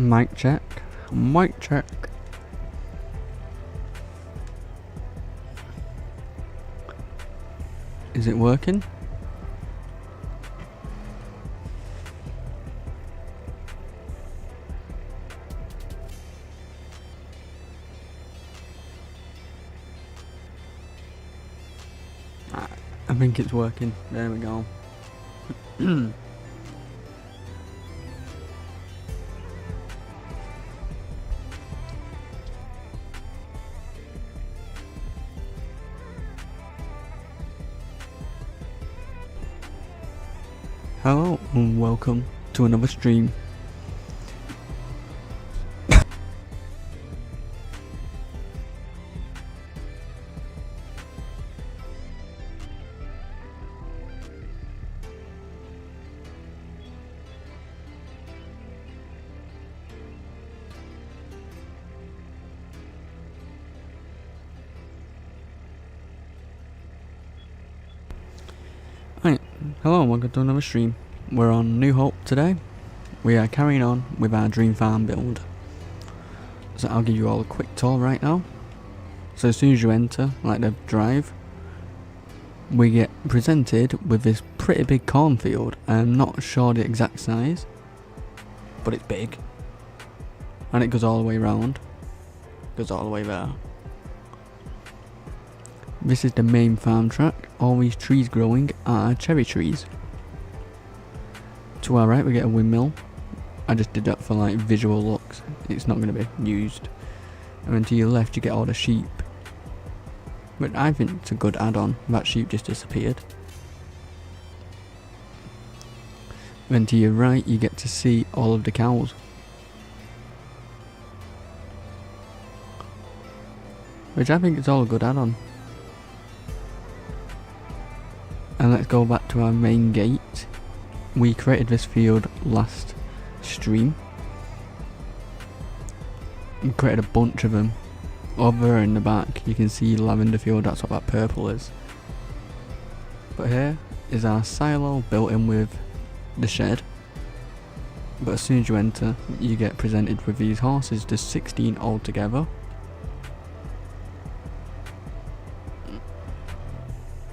Mic check. Mic check. Is it working? I think it's working. There we go. Hello and welcome to another stream. Right, hello and welcome to another stream. We're on New Hope today. We are carrying on with our dream farm build. So I'll give you all a quick tour right now. So as soon as you enter, like the drive, we get presented with this pretty big cornfield. I'm not sure the exact size, but it's big. And it goes all the way around. Goes all the way there. This is the main farm track. All these trees growing are cherry trees. To our right we get a windmill. I just did that for like visual looks. It's not going to be used. And then to your left you get all the sheep. But I think it's a good add-on. That sheep just disappeared. Then to your right you get to see all of the cows. Which I think is all a good add-on. And let's go back to our main gate. We created this field last stream. We created a bunch of them. Over in the back you can see lavender field, that's what that purple is. But here is our silo built in with the shed. But as soon as you enter you get presented with these horses. There's 16 altogether.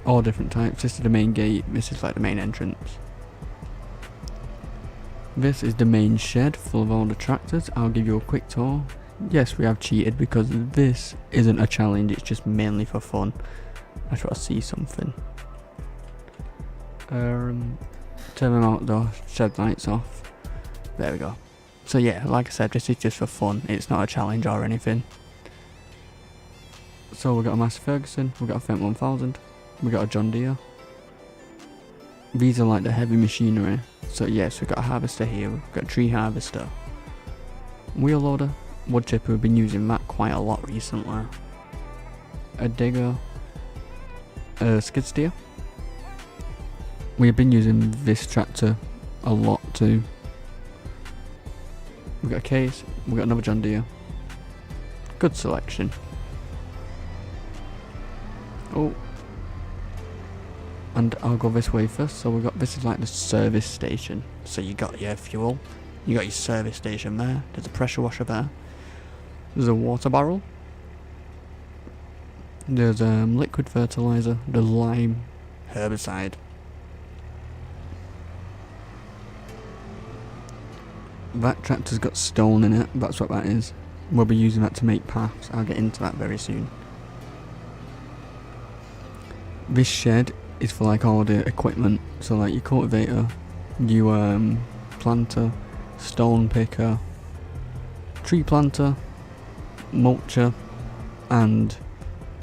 All different types. This is the main gate, this is like the main entrance. This is the main shed full of all the tractors. I'll give you a quick tour. Yes, we have cheated because this isn't a challenge, it's just mainly for fun. I try to see something. Turn them outdoor, shed lights off. There we go. So yeah, like I said, this is just for fun, it's not a challenge or anything. So we've got a Massey Ferguson, we've got a Fendt 1000. We got a John Deere. These are like the heavy machinery. So yes, we've got a harvester here, we've got a tree harvester. Wheel loader, wood chipper, we've been using that quite a lot recently. A digger, a skid steer. We've been using this tractor a lot too. We've got a case, we've got another John Deere. Good selection. Oh. And I'll go this way first. So we got, this is like the service station. So you got your fuel, you got your service station there. There's a pressure washer there. There's a water barrel. There's liquid fertilizer. The lime herbicide. That tractor's got stone in it. That's what that is. We'll be using that to make paths. I'll get into that very soon. This shed is for like all the equipment, so like your cultivator, your planter, stone picker, tree planter, mulcher, and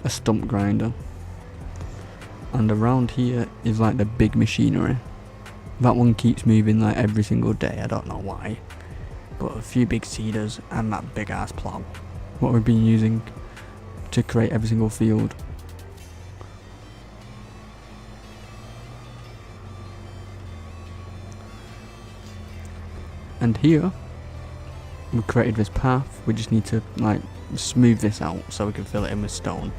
a stump grinder. And around here is like the big machinery. That one keeps moving like every single day, I don't know why. But a few big seeders and that big ass plough. What we've been using to create every single field. And here, we created this path. We just need to like smooth this out so we can fill it in with stone.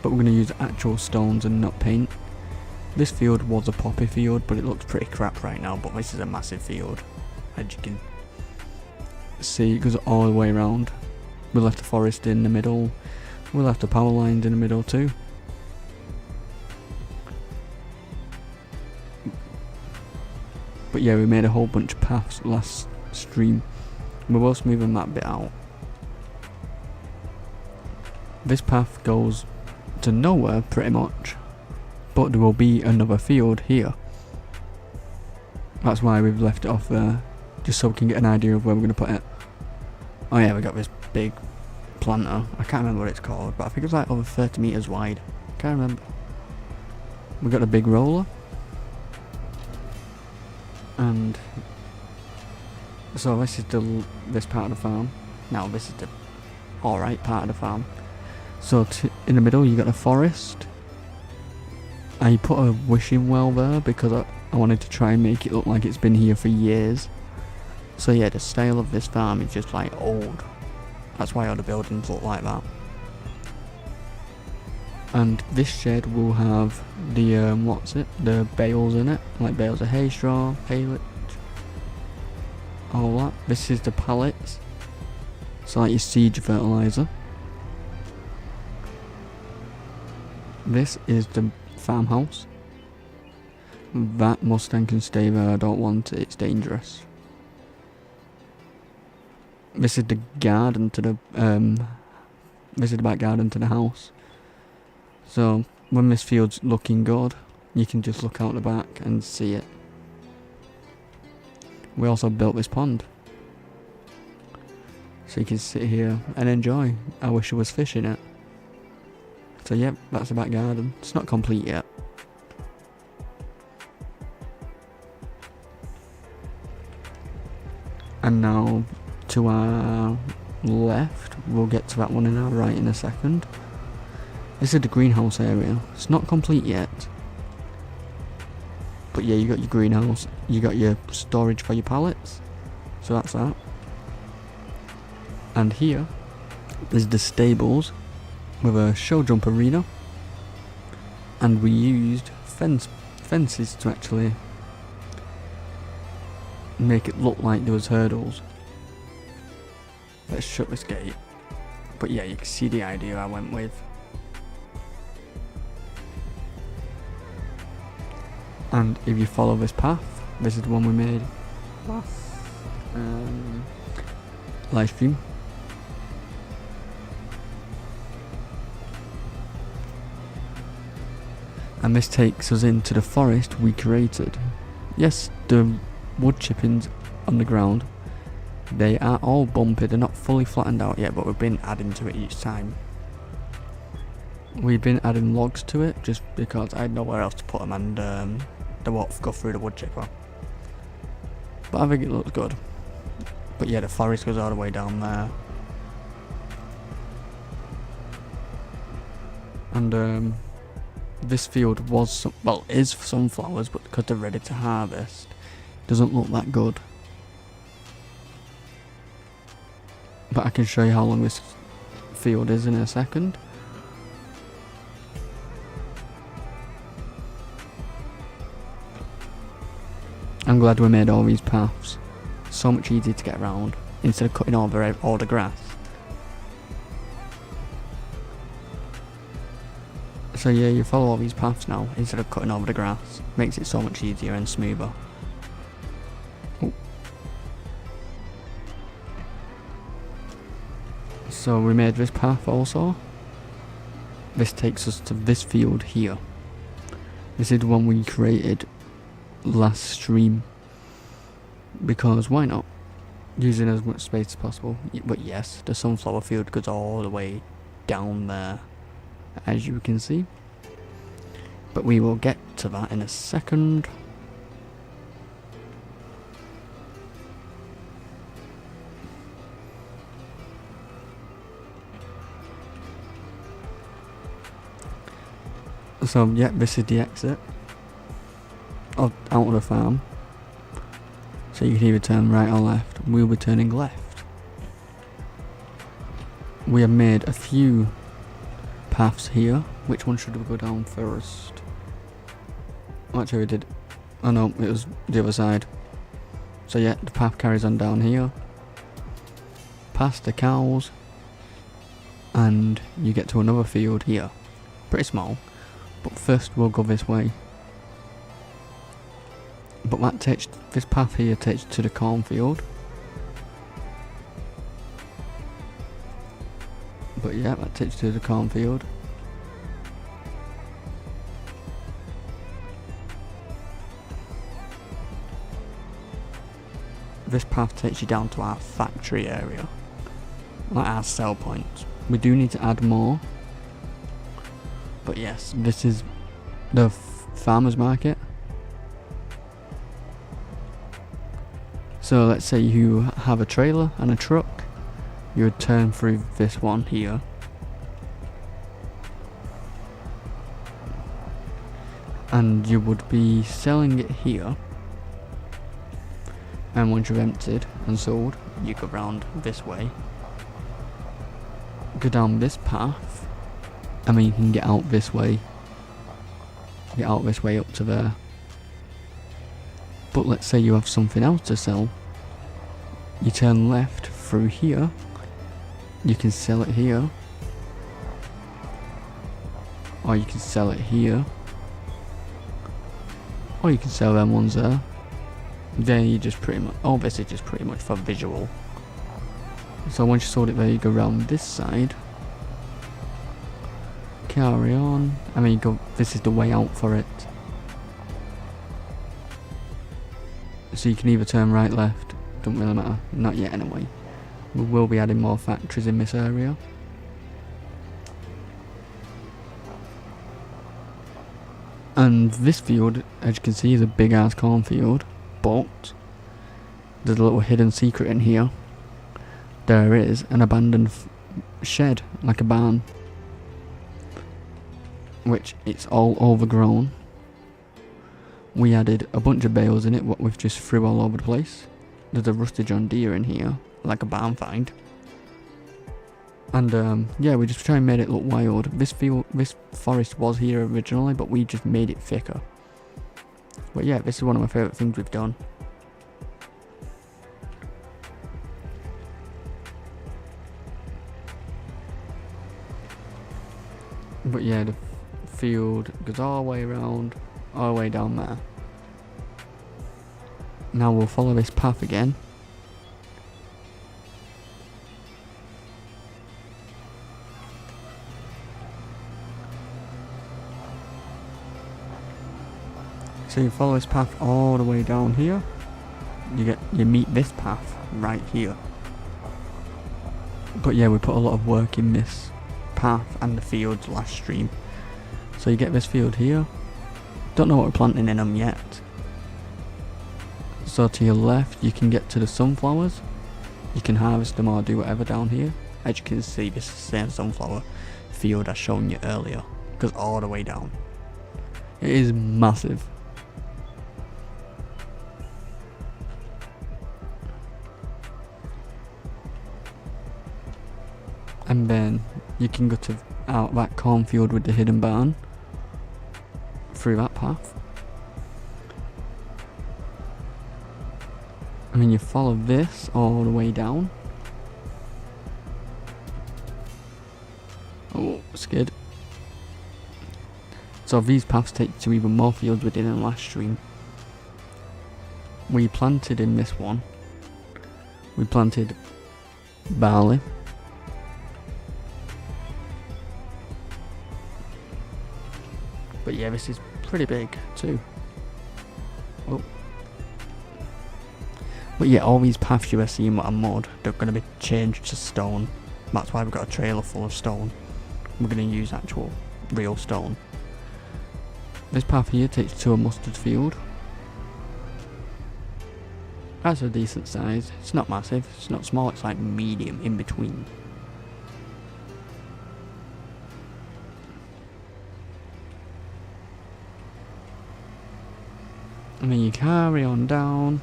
But we're going to use actual stones and not paint. This field was a poppy field, but it looks pretty crap right now. But this is a massive field, as you can see, it goes all the way around. We left the forest in the middle. We left the power lines in the middle too. But yeah, we made a whole bunch of paths last stream. We will smoothen that bit out. This path goes to nowhere pretty much, but there will be another field here. That's why we've left it off there, just so we can get an idea of where we're going to put it. Oh yeah, we got this big planter. I can't remember what it's called, but I think it's like over 30 meters wide. Can't remember. We got a big roller. And so this is this part of the farm. Now this is the alright part of the farm. So in the middle you got a forest. I put a wishing well there because I wanted to try and make it look like it's been here for years. So yeah, the style of this farm is just like old. That's why all the buildings look like that. And this shed will have the the bales in it, like bales of hay, straw, haylage, all that. This is the pallets, so like your siege fertilizer. This is the farmhouse. That Mustang can stay there, I don't want it, it's dangerous. This is the garden to the this is the back garden to the house. So when this field's looking good, you can just look out the back and see it. We also built this pond, so you can sit here and enjoy. I wish there was fish in it. So yep, that's the back garden. It's not complete yet. And now to our left, we'll get to that one in our right in a second. This is the greenhouse area. It's not complete yet. But yeah, you got your greenhouse, you got your storage for your pallets. So that's that. And here is the stables with a show jump arena. And we used fences to actually make it look like there was hurdles. Let's shut this gate. But yeah, you can see the idea I went with. And if you follow this path, this is the one we made last live stream. And this takes us into the forest we created. Yes, the wood chippings on the ground, they are all bumpy, they're not fully flattened out yet, but we've been adding to it each time. We've been adding logs to it just because I had nowhere else to put them, and they won't go through the wood chipper. But I think it looks good. But yeah, the forest goes all the way down there. And this field was, is sunflowers, but because they're ready to harvest, doesn't look that good. But I can show you how long this field is in a second. I'm glad we made all these paths. So much easier to get around instead of cutting over all the grass. So yeah, you follow all these paths now instead of cutting over the grass. Makes it so much easier and smoother. Ooh. So we made this path also. This takes us to this field here. This is the one we created last stream, because why not, using as much space as possible. But yes, the sunflower field goes all the way down there, as you can see, but we will get to that in a second. So yeah, this is the exit out of the farm, so you can either turn right or left. We'll be turning left. We have made a few paths here. Which one should we go down first? Actually we did, oh no, it was the other side. So yeah, the path carries on down here. past the cows, and you get to another field here. Pretty small, but first we'll go this way. But this path here takes to the cornfield. But yeah, that takes to the cornfield. This path takes you down to our factory area, like our sell points. We do need to add more. But yes, this is the farmer's market. So let's say you have a trailer and a truck, you would turn through this one here. And you would be selling it here. And once you've emptied and sold, you go round this way. Go down this path. And then you can get out this way. Get out this way up to there. But let's say you have something else to sell. You turn left through here. You can sell it here. Or you can sell it here. Or you can sell them ones there. Then you just pretty much, all this is just pretty much for visual. So once you sold it there, you go around this side. Carry on. I mean, you go, this is the way out for it. So you can either turn right, left, don't really matter, not yet anyway. We will be adding more factories in this area. And this field, as you can see, is a big ass cornfield, but there's a little hidden secret in here. There is an abandoned shed, like a barn, which it's all overgrown. We added a bunch of bales in it, what we've just threw all over the place. There's a rusty John Deere in here, like a barn find. And yeah, we just try and made it look wild. This forest was here originally, but we just made it thicker. But yeah, this is one of my favourite things we've done. But yeah, the field goes all the way around, all the way down there. Now we'll follow this path again. So you follow this path all the way down here. You meet this path right here. But yeah, we put a lot of work in this path and the fields last stream. So you get this field here. Don't know what we're planting in them yet. So to your left, you can get to the sunflowers. You can harvest them or do whatever down here. As you can see, this is the same sunflower field I shown you earlier. It goes all the way down. It is massive. And then you can go to out that cornfield with the hidden barn through that path. And then you follow this all the way down. Oh, skid. So these paths take you to even more fields we did in the last stream. We planted in this one. We planted barley. But yeah, this is pretty big too. Oh. But yeah, all these paths you are seeing what are mud, they're going to be changed to stone. That's why we've got a trailer full of stone. We're going to use actual, real stone. This path here takes to a mustard field. That's a decent size. It's not massive, it's not small, it's like medium in between. And then you carry on down.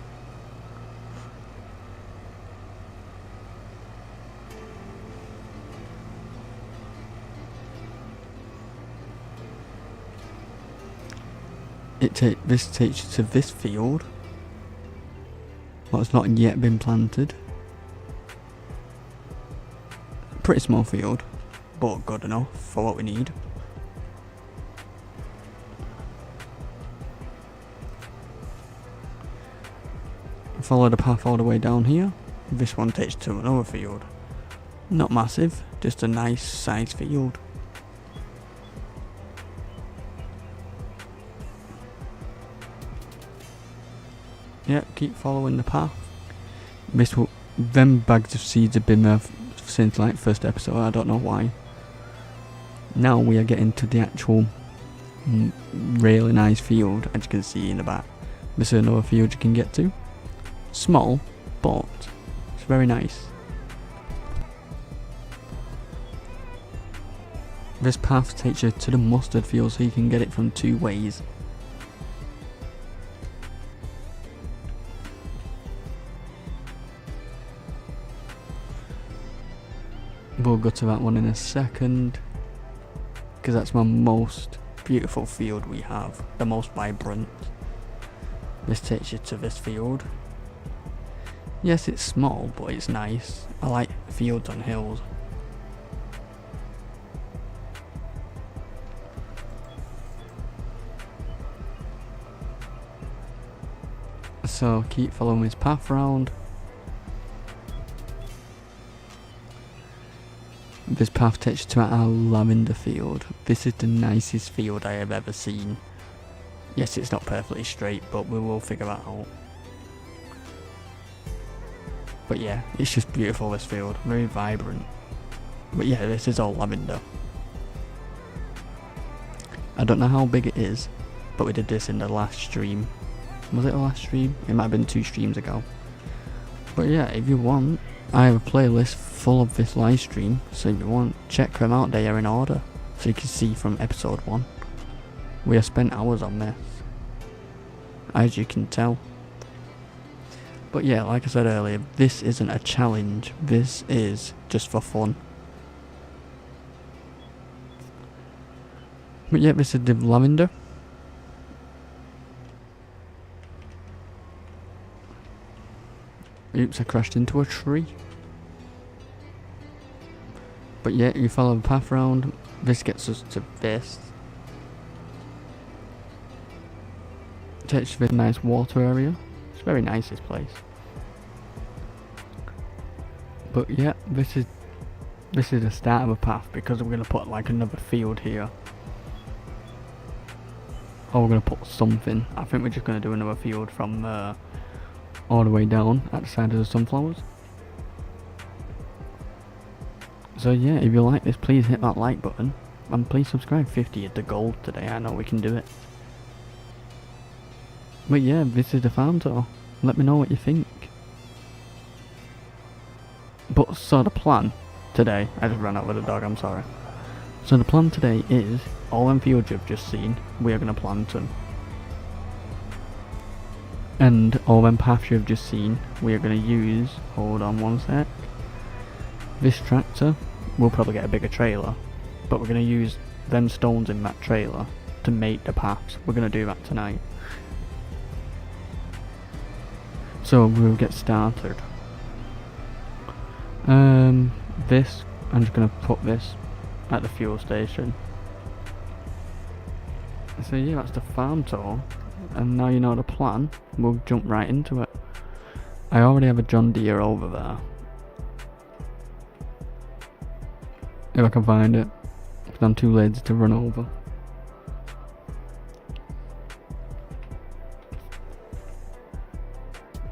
This takes you to this field. Well, it's not yet been planted. pretty small field, but good enough for what we need. Follow the path all the way down here. This one takes to another field. Not massive, just a nice sized field. Yep, keep following the path. Them bags of seeds have been there since like first episode, I don't know why. Now we are getting to the actual really nice field, as you can see in the back. This is another field you can get to. Small, but it's very nice. This path takes you to the mustard field, so you can get it from 2 ways. We'll go to that one in a second, because that's my most beautiful field we have, the most vibrant. This takes you to this field. Yes, it's small, but it's nice. I like fields on hills. So keep following this path round. This path takes you to our lavender field. This is the nicest field I have ever seen. Yes, it's not perfectly straight, but we will figure that out. But yeah, it's just beautiful, this field. Very vibrant. But yeah, this is all lavender. I don't know how big it is, but we did this in the last stream. Was it the last stream? It might have been 2 streams ago. But yeah, if you want, I have a playlist full of this live stream, so if you want, check them out, they are in order, so you can see from episode 1. We have spent hours on this, as you can tell. But yeah, like I said earlier, this isn't a challenge, this is just for fun. But yeah, this is the lavender. Oops, I crashed into a tree. But yeah, you follow the path round. This gets us to this. Takes you to this nice water area. It's very nice, this place. But yeah, this is the start of a path, because we're gonna put like another field here. Or we're gonna put something. I think we're just gonna do another field from all the way down at the side of the sunflowers. So yeah, if you like this, please hit that like button, and please subscribe. 50 is the goal today, I know we can do it. But yeah, this is the farm tour. Let me know what you think. But so the plan today, I just ran out with the dog, I'm sorry. So the plan today is, all them fields you've just seen, we are going to plant them. And all them paths you've just seen, we are going to use, hold on one sec. This tractor, we'll probably get a bigger trailer, but we're going to use them stones in that trailer to make the paths. We're going to do that tonight. So we'll get started. This, I'm just going to put this at the fuel station. So yeah, that's the farm tour. And now you know the plan, we'll jump right into it. I already have a John Deere over there. If I can find it, because I'm too lazy to run over.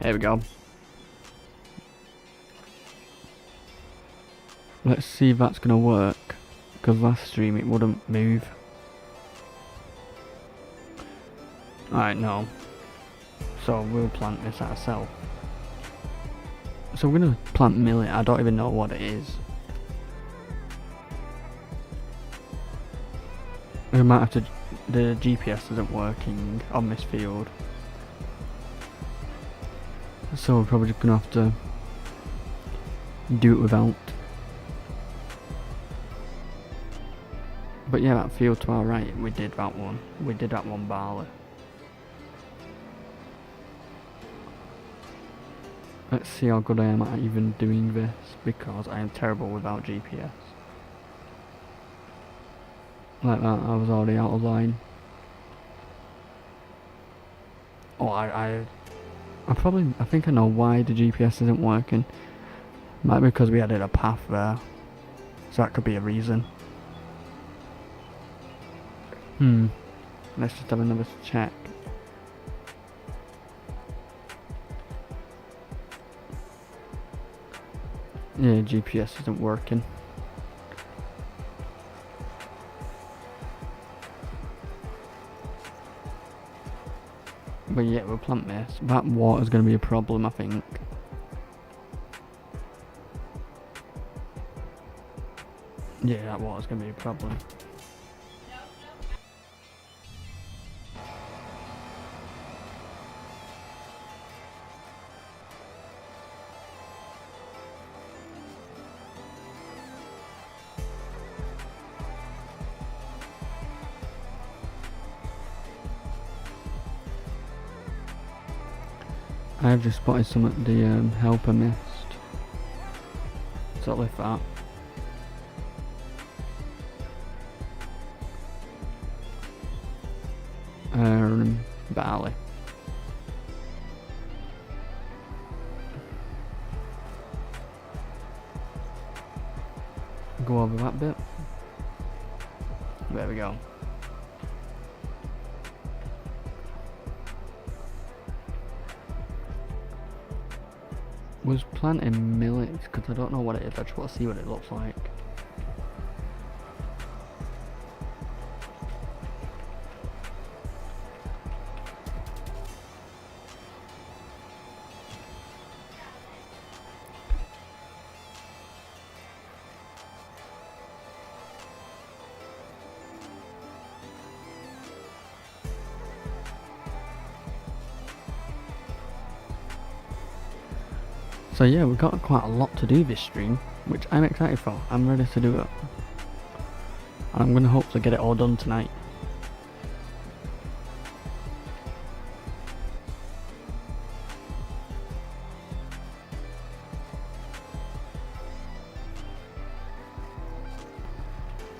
There we go. Let's see if that's gonna work, because last stream it wouldn't move. Alright, no. So we'll plant this ourselves. So we're gonna plant millet. I don't even know what it is. We might have to. The GPS isn't working on this field, so we're probably just gonna have to do it without. But yeah, that field to our right, we did that one. We did that one barley. Let's see how good I am at even doing this, because I am terrible without GPS. Like that, I was already out of line. Oh, I think I know why the GPS isn't working. Might be because we added a path there. So that could be a reason. Let's just have another check. Yeah, GPS isn't working. But yeah, we'll plant this. That water's going to be a problem, I think. Yeah, that water's going to be a problem. I've just spotted some at the helper mist. So I'll lift that. Barley. Go over that bit. There we go. Was planting millet, because I don't know what it is. I just want to see what it looks like. So yeah, we've got quite a lot to do this stream, which I'm excited for. I'm ready to do it. And I'm going to hopefully get it all done tonight.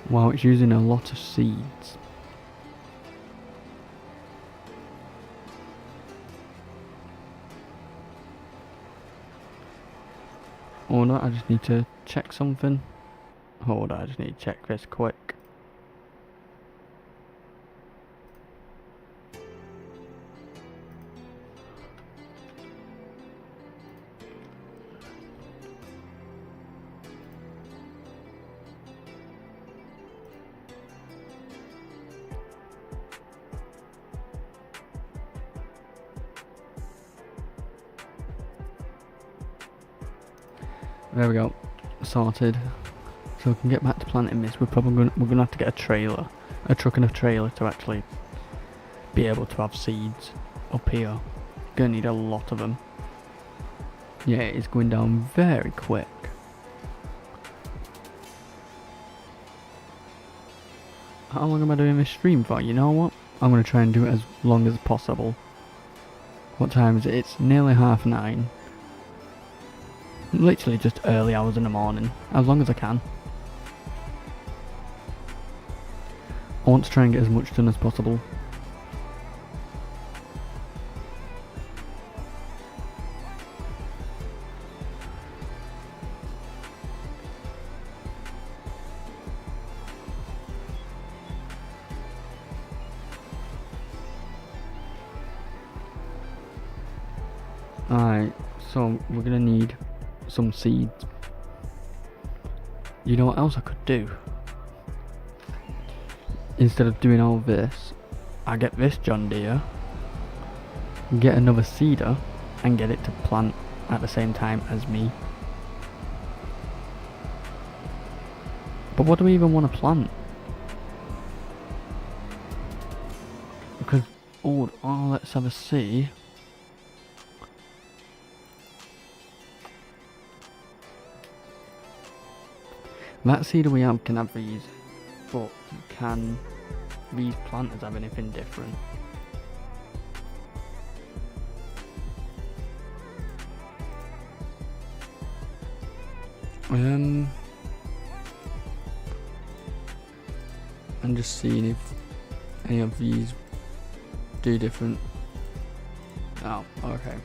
Wow, it's using a lot of seeds. Hold on, I just need to check something. Hold on, I just need to check this quick. There we go, sorted. So we can get back to planting this. We're gonna have to get a truck and a trailer to actually be able to have seeds up here. Gonna need a lot of them. Yeah, it's going down very quick. How long am I doing this stream for? You know what? I'm gonna try and do it as long as possible. What time is it? It's nearly 9:30. Literally just early hours in the morning, as long as I can. I want to try and get as much done as possible. Alright, so we're gonna need some seeds. You know what else I could do? Instead of doing all this, I get this John Deere, get another seeder, and get it to plant at the same time as me. But what do we even want to plant? Because, oh, let's have a see. That seeder we have can have these, but can these planters have anything different? I'm just seeing if any of these do different. Oh, okay.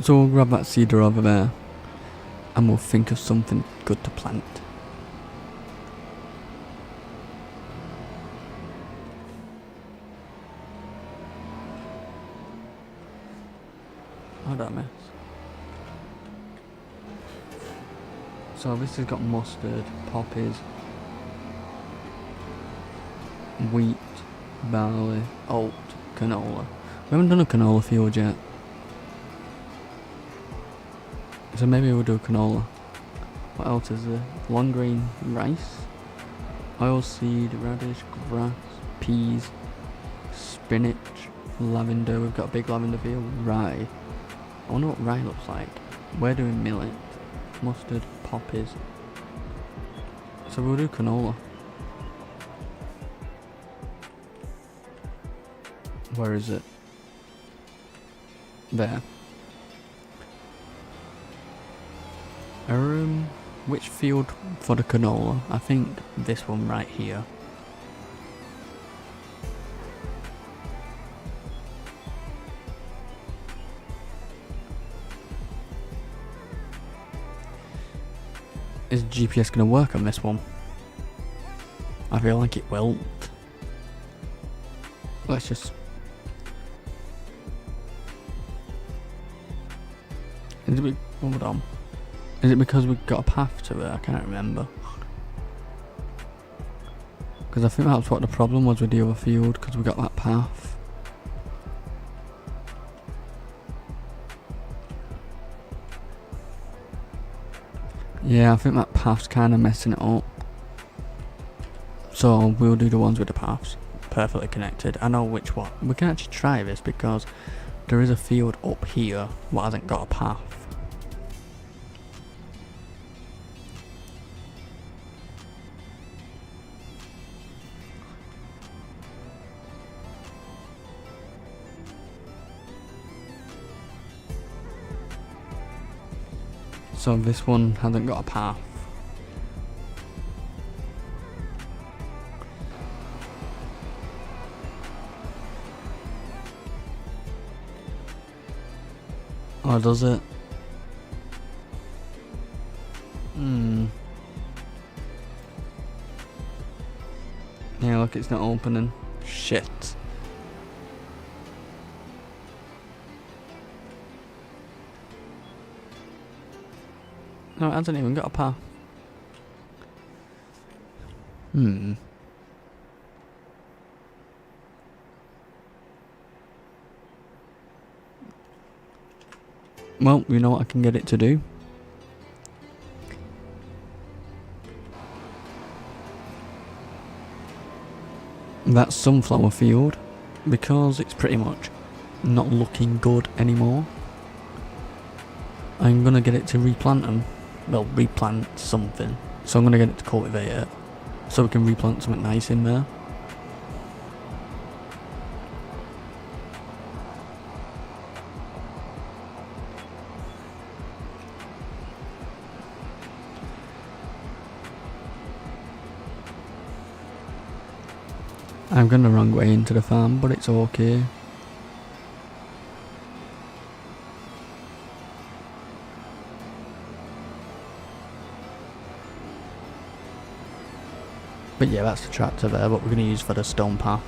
So we'll grab that cedar over there and we'll think of something good to plant. Oh, that mess. So this has got mustard, poppies, wheat, barley, oat, canola. We haven't done a canola field yet. So maybe we'll do canola. What else is there? Long grain rice, oilseed, radish, grass, peas, spinach, lavender. We've got a big lavender field. Rye. I wonder what rye looks like. We're doing millet, mustard, poppies. So we'll do canola. Where is it? There. Which field for the canola? I think this one right here. Is GPS gonna work on this one? I feel like it will. Let's just... Hold on. Is it because we've got a path to it? I can't remember. Because I think that's what the problem was with the other field, because we got that path. Yeah, I think that path's kind of messing it up. So we'll do the ones with the paths. Perfectly connected. I know which one. We can actually try this because there is a field up here that hasn't got a path. So this one hasn't got a path. Or does it? Yeah, look, it's not opening. Shit. No, it hasn't even got a path. Well, you know what I can get it to do? That sunflower field, because it's pretty much not looking good anymore, I'm gonna get it to replant them. Well, replant something. So I'm gonna get it to cultivate it, so we can replant something nice in there. I've gone the wrong way into the farm, but it's okay. But yeah, that's the tractor there, what we're going to use for the stone path.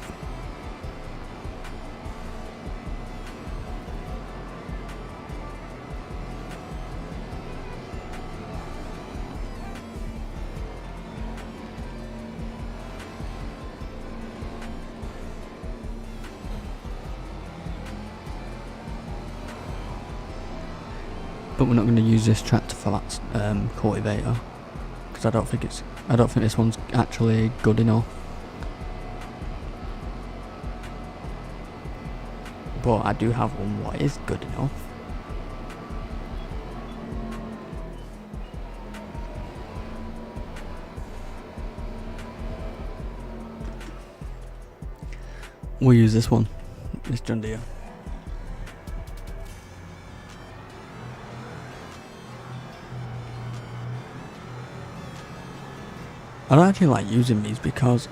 But we're not going to use this tractor for that cultivator, because I don't think this one's actually good enough. But I do have one what is good enough. We'll use this one, this John Deere. I don't actually like using these because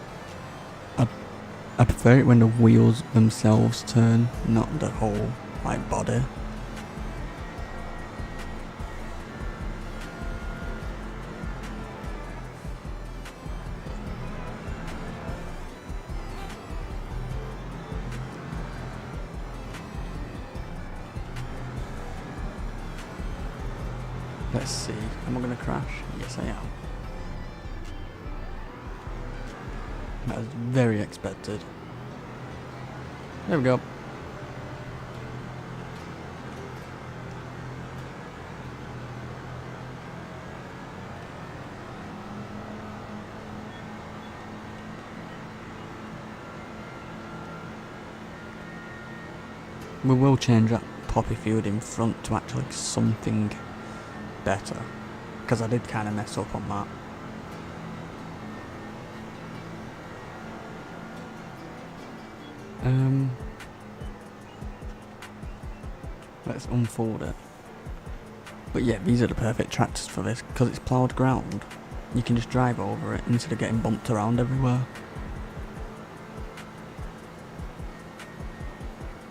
I prefer it when the wheels themselves turn, not the whole like body. Let's see, am I going to crash? Yes I am. That was very expected. There we go. We will change that poppy field in front to actually something better, because I did kind of mess up on that. Let's unfold it. But yeah, these are the perfect tractors for this, because it's ploughed ground. You can just drive over it instead of getting bumped around everywhere.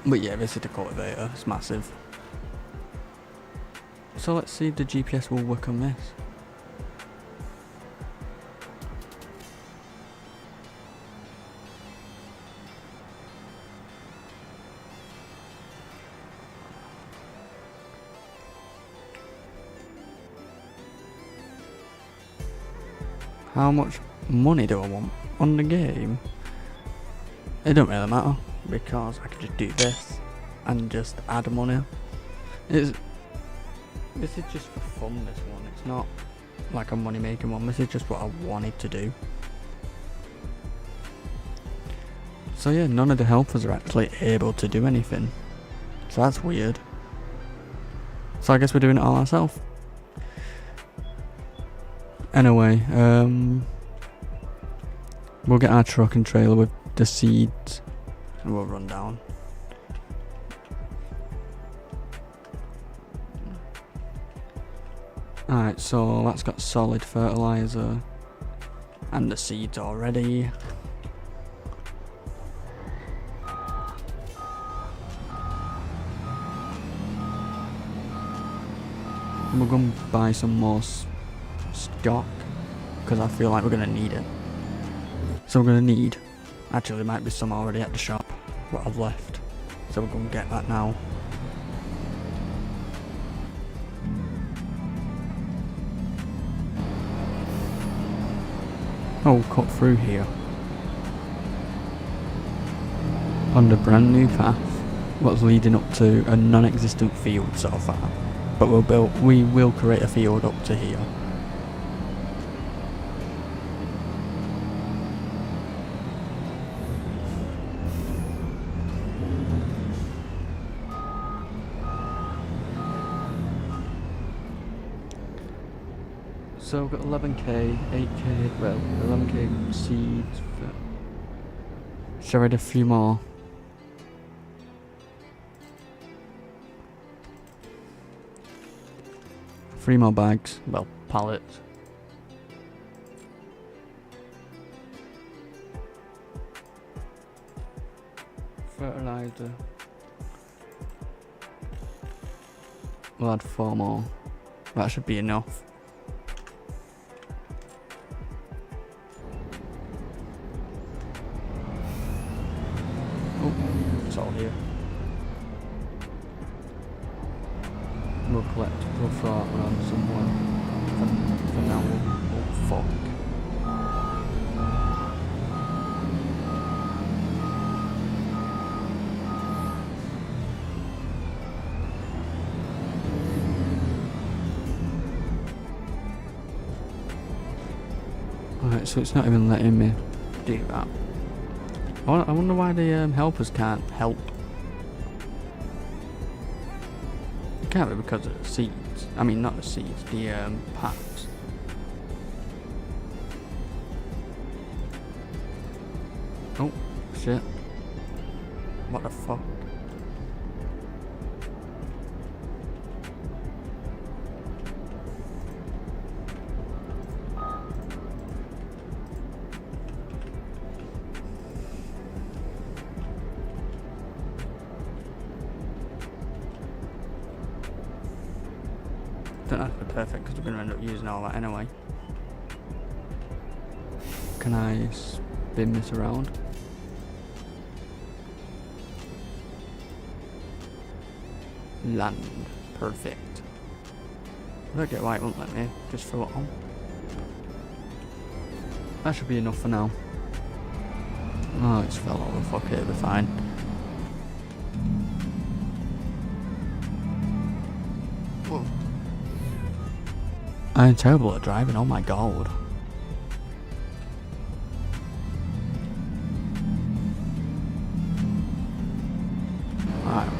But yeah, this is the cultivator, it's massive. So let's see if the GPS will work on this. How much money do I want on the game? It don't really matter, because I can just do this and just add money. This is just for fun, this one. It's not like a money making one, this is just what I wanted to do. So yeah, none of the helpers are actually able to do anything. So that's weird. So I guess we're doing it all ourselves. Anyway, we'll get our truck and trailer with the seeds and we'll run down. Alright, so that's got solid fertilizer and the seeds already. And we're going to buy some more stock because I feel like we're going to need it. So we're going to need, actually there might be some already at the shop, what I've left. So we're going to get that now. Oh, cut through here. On the brand new path, what's leading up to a non-existent field so far. But we will create a field up to here. So we've got 11k, 8k, well, 11k seeds. Shall I add a few more? Three more bags, well, pallets. Fertilizer. We'll add 4 more. That should be enough. Oh, it's all here. We'll throw that one on someone. For now, oh fuck. Alright, so it's not even letting me do that. I wonder why the helpers can't help. It can't be because of the seeds. I mean, not the seeds, the packs. Oh, shit. What the fuck? think that'd be perfect because we're going to end up using all that anyway. Can I spin this around? Land. Perfect. If I get right, won't let me just throw it on. That should be enough for now. Oh, it's fell over. Fuck it, it'll be fine. Whoa. I'm terrible at driving, oh my god. Alright.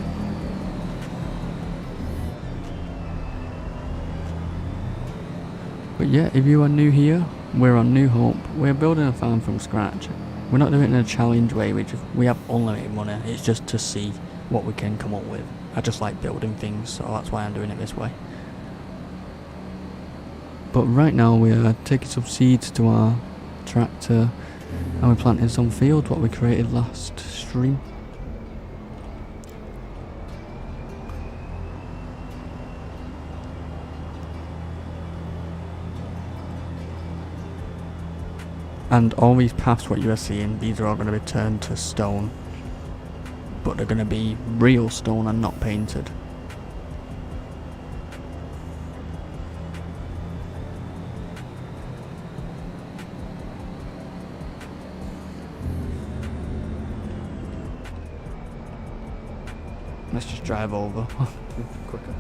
But yeah, if you are new here, we're on New Hope. We're building a farm from scratch. We're not doing it in a challenge way, we have unlimited money. It's just to see what we can come up with. I just like building things, so that's why I'm doing it this way. But right now we are taking some seeds to our tractor and we're planting some fields, what we created last stream. And all these paths what you are seeing, these are all going to be turned to stone. But they're going to be real stone and not painted. Let's just drive over. Quicker.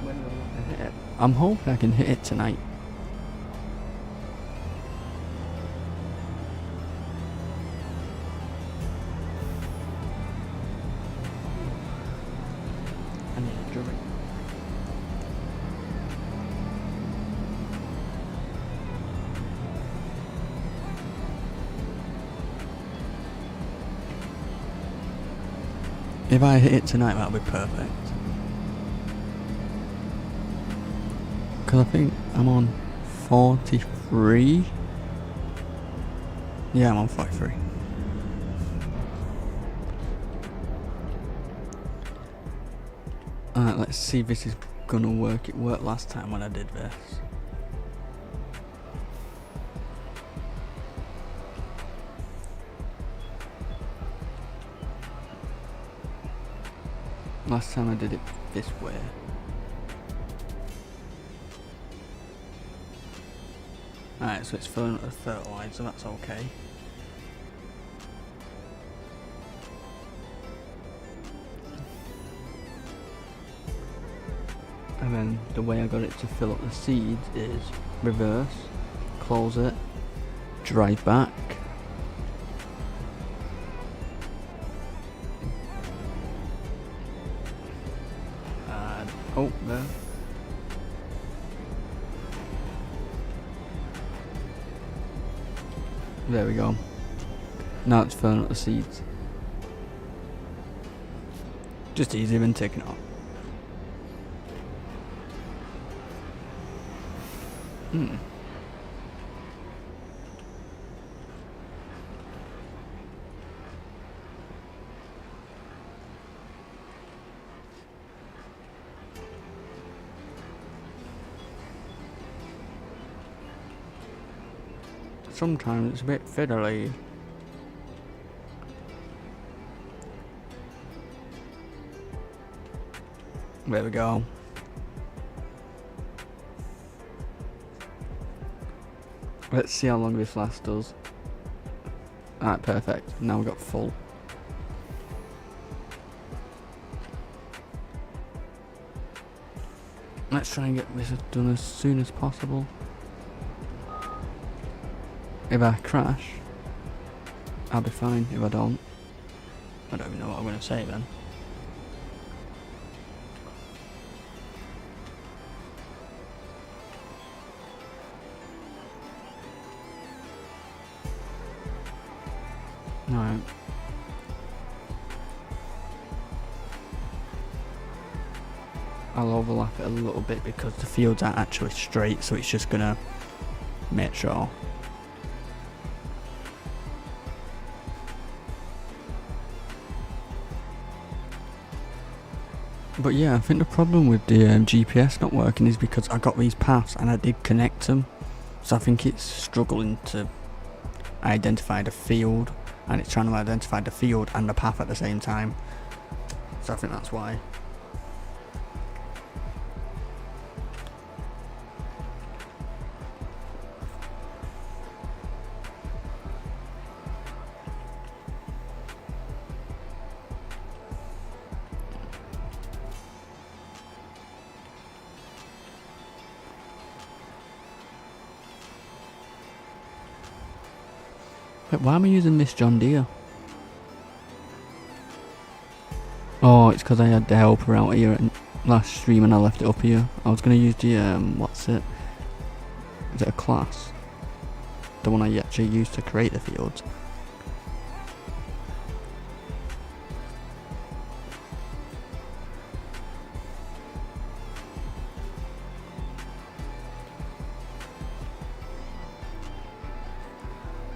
When will I hit it? I'm hoping I can hit it tonight. I need a drink. If I hit it tonight, that'll be perfect. Because I think I'm on 43. Yeah, I'm on 43. Alright, let's see if this is gonna work. It worked last time when I did this. Last time I did it this way. Alright, so it's filling up the fertilizer, so that's okay. And then the way I got it to fill up the seeds is reverse, close it, drive back. And, oh, there. There we go. Now it's filling up the seeds. Just easier than taking it off. Sometimes it's a bit fiddly. There we go. Let's see how long this lasts us. Alright, perfect. Now we've got full. Let's try and get this done as soon as possible. If I crash, I'll be fine. If I don't even know what I'm going to say then. Alright. I'll overlap it a little bit because the fields aren't actually straight, so it's just going to make sure. But yeah, I think the problem with the GPS not working is because I got these paths and I did connect them. So I think it's struggling to identify the field, and it's trying to identify the field and the path at the same time. So I think that's why. But why am I using this John Deere? Oh, it's because I had the helper out here last stream and I left it up here. I was going to use the, what's it? Is it a class? The one I actually used to create the fields.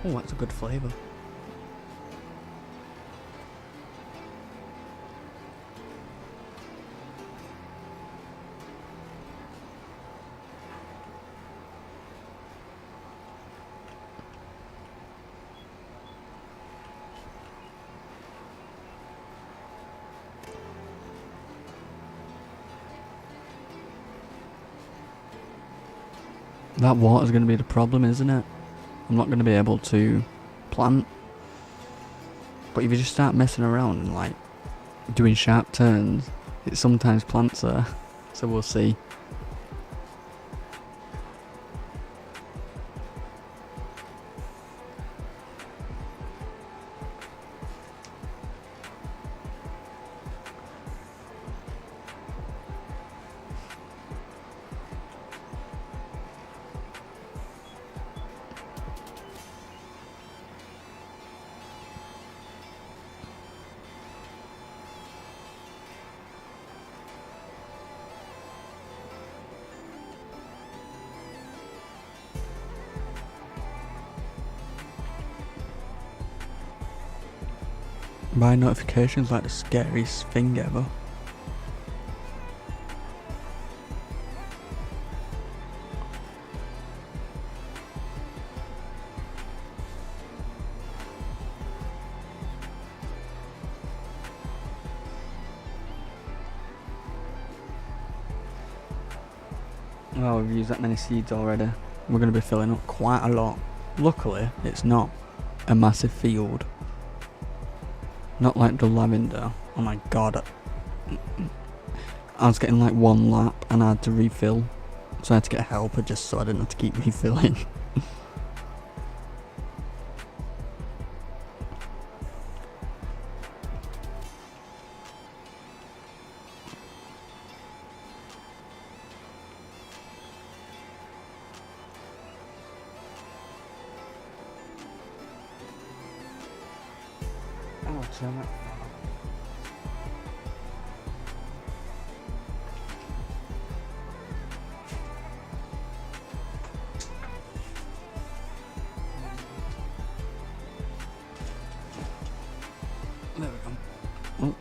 Oh, that's a good flavour. That water's going to be the problem, isn't it? I'm not going to be able to plant. But if you just start messing around and like doing sharp turns, it sometimes plants there. So we'll see. My notifications like the scariest thing ever. Oh, we've used that many seeds already. We're going to be filling up quite a lot. Luckily, it's not a massive field. Not like the lavender. Oh my god. I was getting like one lap and I had to refill. So I had to get a helper just so I didn't have to keep refilling. Oh, damn it. There we go. Oh.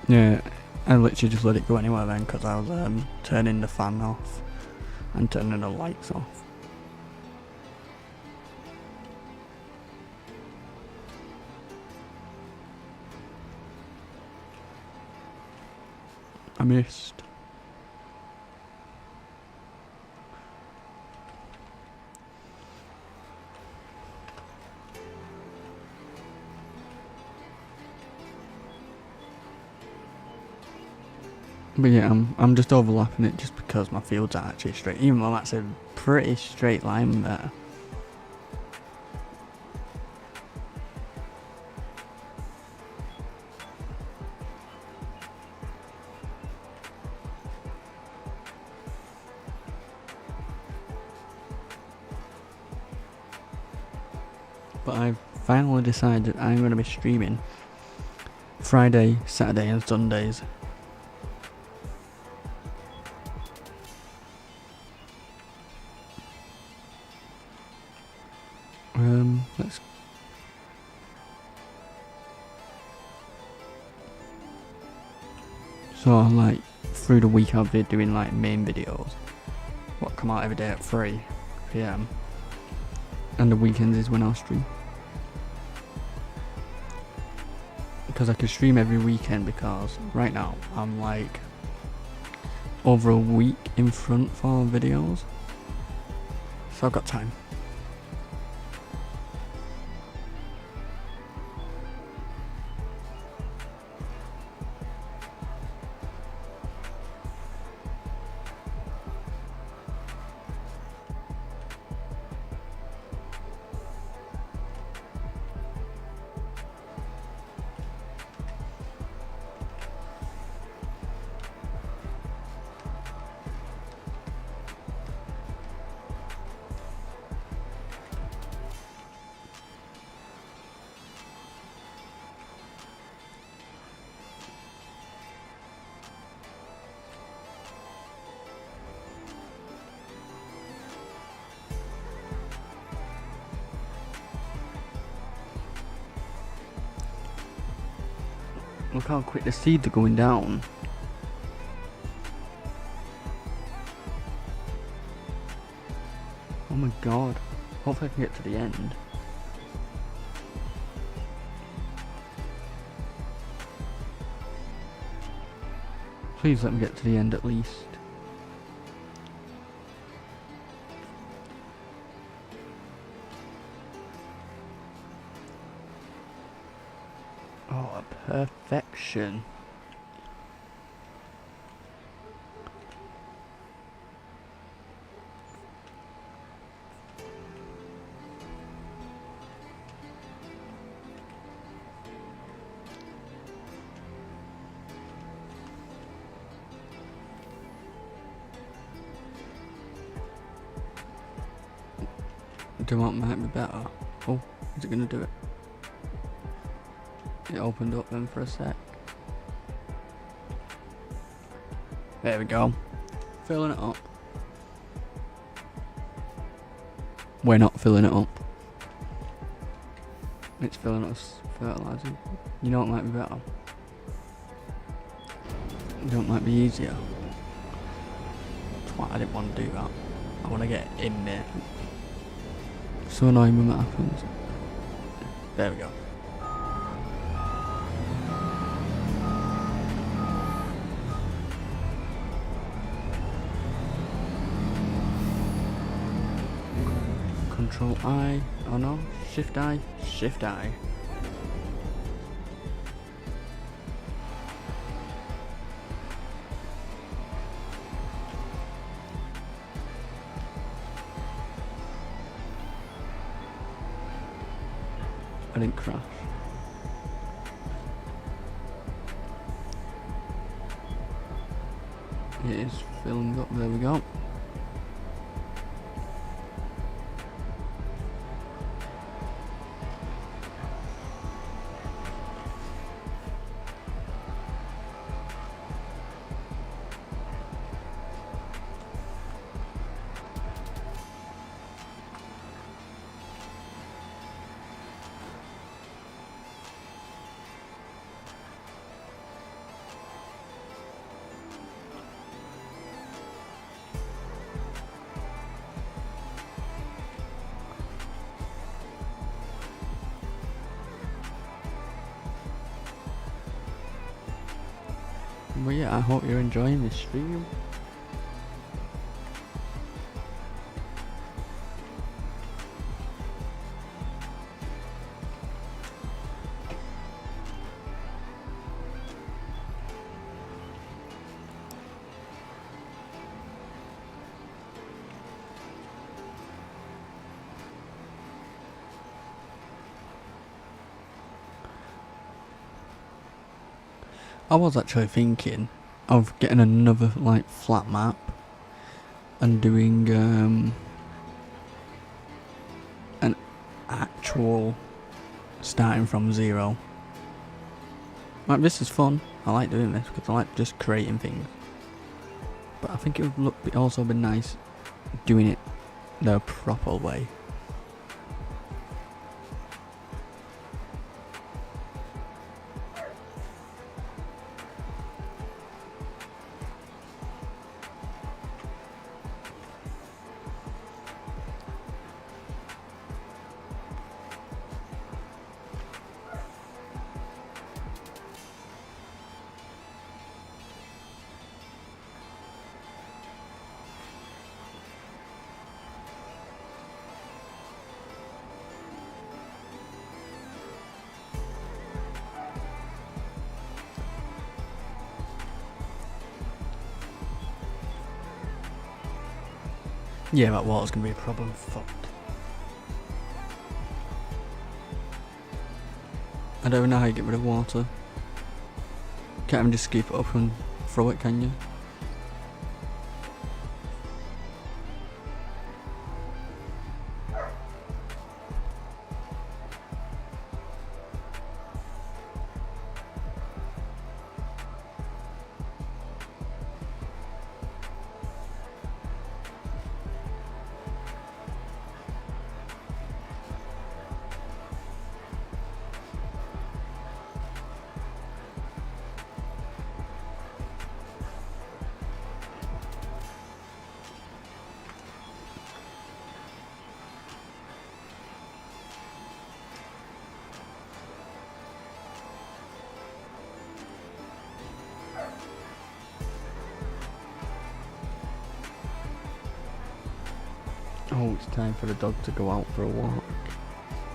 Yeah, I literally just let it go anywhere then because I was turning the fan off and turning the lights off. I missed. But yeah, I'm just overlapping it just because my fields are actually straight, even though that's a pretty straight line there. But I've finally decided I'm going to be streaming Friday, Saturday and Sundays. Let's... So like through the week I'll be doing like main videos, what come out every day at 3 PM, and the weekends is when I'll stream. Because I can stream every weekend, because right now I'm like over a week in front for videos, so I've got time. Look how quick the seeds are going down. Oh my god. Hopefully I can get to the end. Please let me get to the end at least. Oh, perfection. Do what might be better? Oh, is it gonna do it? It opened up then for a sec. There we go. Filling it up. We're not filling it up. It's filling up as fertilizer. You know what might be better? You know what might be easier? Twat, I didn't want to do that. I want to get in there. So annoying when that happens. There we go. Control I. Oh no. Shift I. Shift I. I didn't crash. It is filling up. There we go. But yeah, I hope you're enjoying this stream. I was actually thinking of getting another like flat map and doing an actual starting from zero. Like, this is fun. I like doing this because I like just creating things. But I think it would also be nice doing it the proper way. Yeah, that water's gonna be a problem. Fuck. I don't know how you get rid of water. Can't even just scoop it up and throw it, can you? Oh, it's time for the dog to go out for a walk.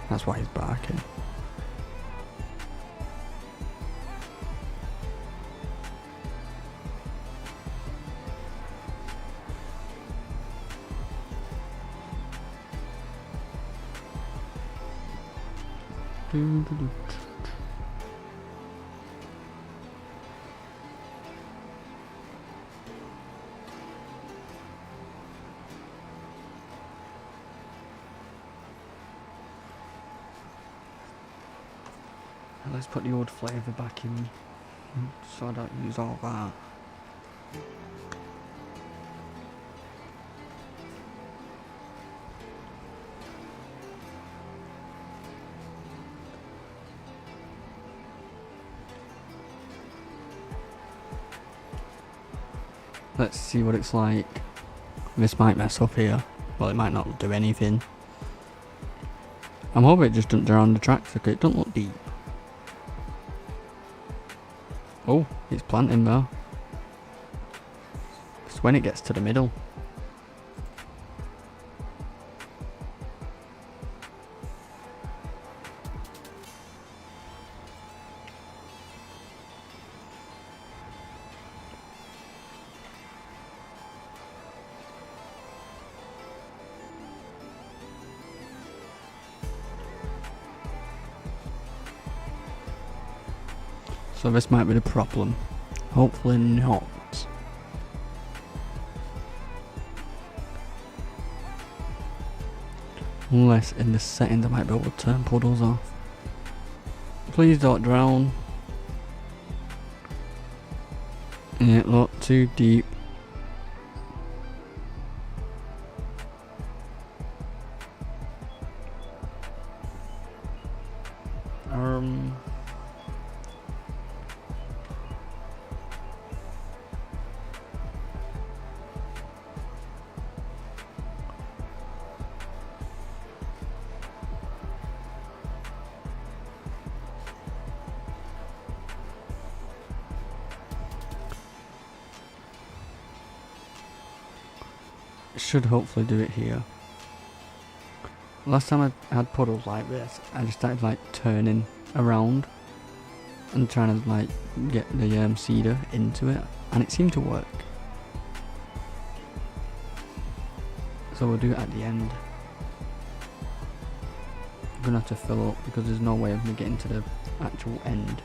That's why he's barking. Let's put the old flavour back in so I don't use all that. Let's see what it's like. This might mess up here. Well, it might not do anything. I'm hoping it just doesn't around the tracks because it doesn't look deep. Oh, it's planting there. It's when it gets to the middle. So this might be the problem. Hopefully not. Unless in the settings I might be able to turn puddles off. Please don't drown. It looked too deep. Should hopefully do it here. Last time I had puddles like this, I just started like turning around and trying to like get the seeder into it, and it seemed to work. So we'll do it at the end. I'm gonna have to fill up because there's no way of me getting to the actual end.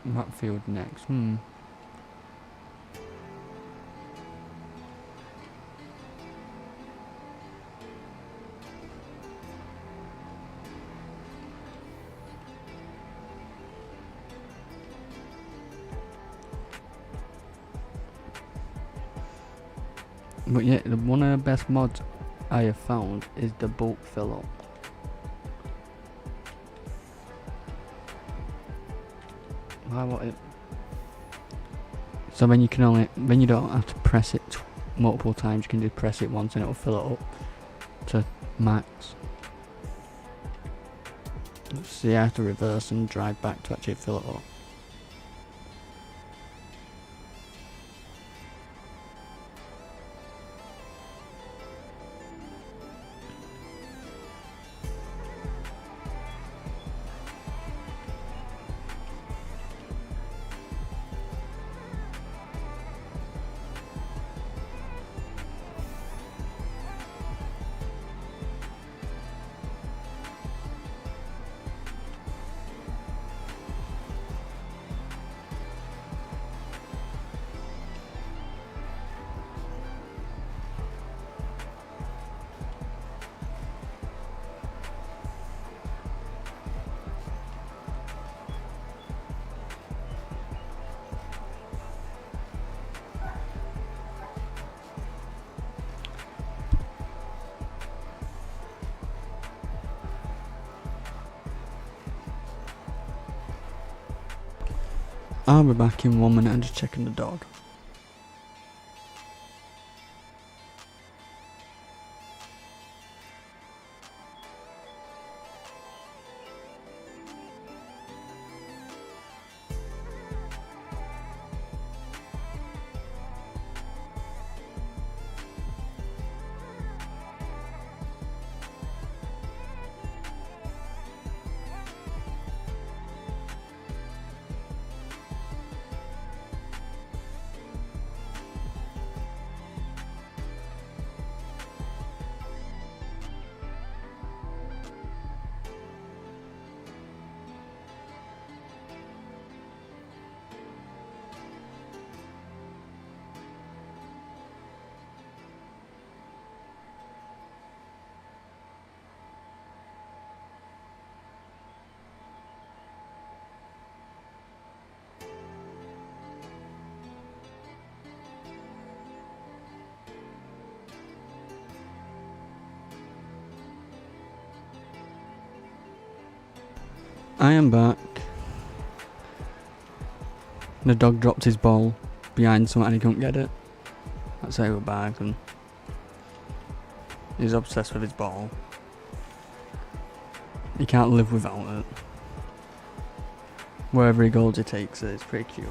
That field next. But yeah, one of the best mods I have found is the bulk fill up. So then you don't have to press it multiple times, you can just press it once and it'll fill it up. to max. So you have to reverse and drag back to actually fill it up. I'll be back in 1 minute. I'm just checking the dog. I am back. The dog dropped his ball behind something and he couldn't get it. That's how we're back, and he's obsessed with his ball. He can't live without it. Wherever he goes, he takes it. It's pretty cute.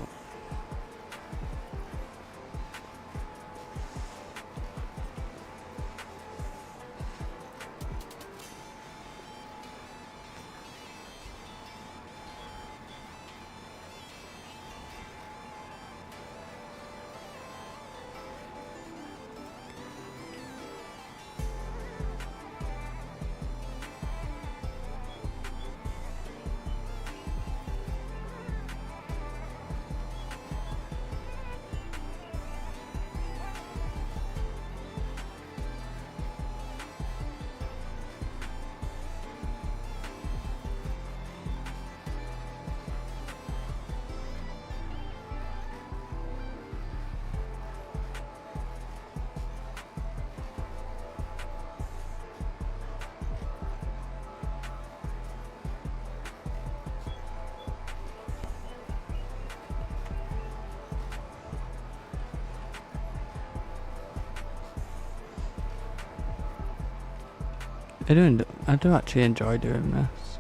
I do actually enjoy doing this.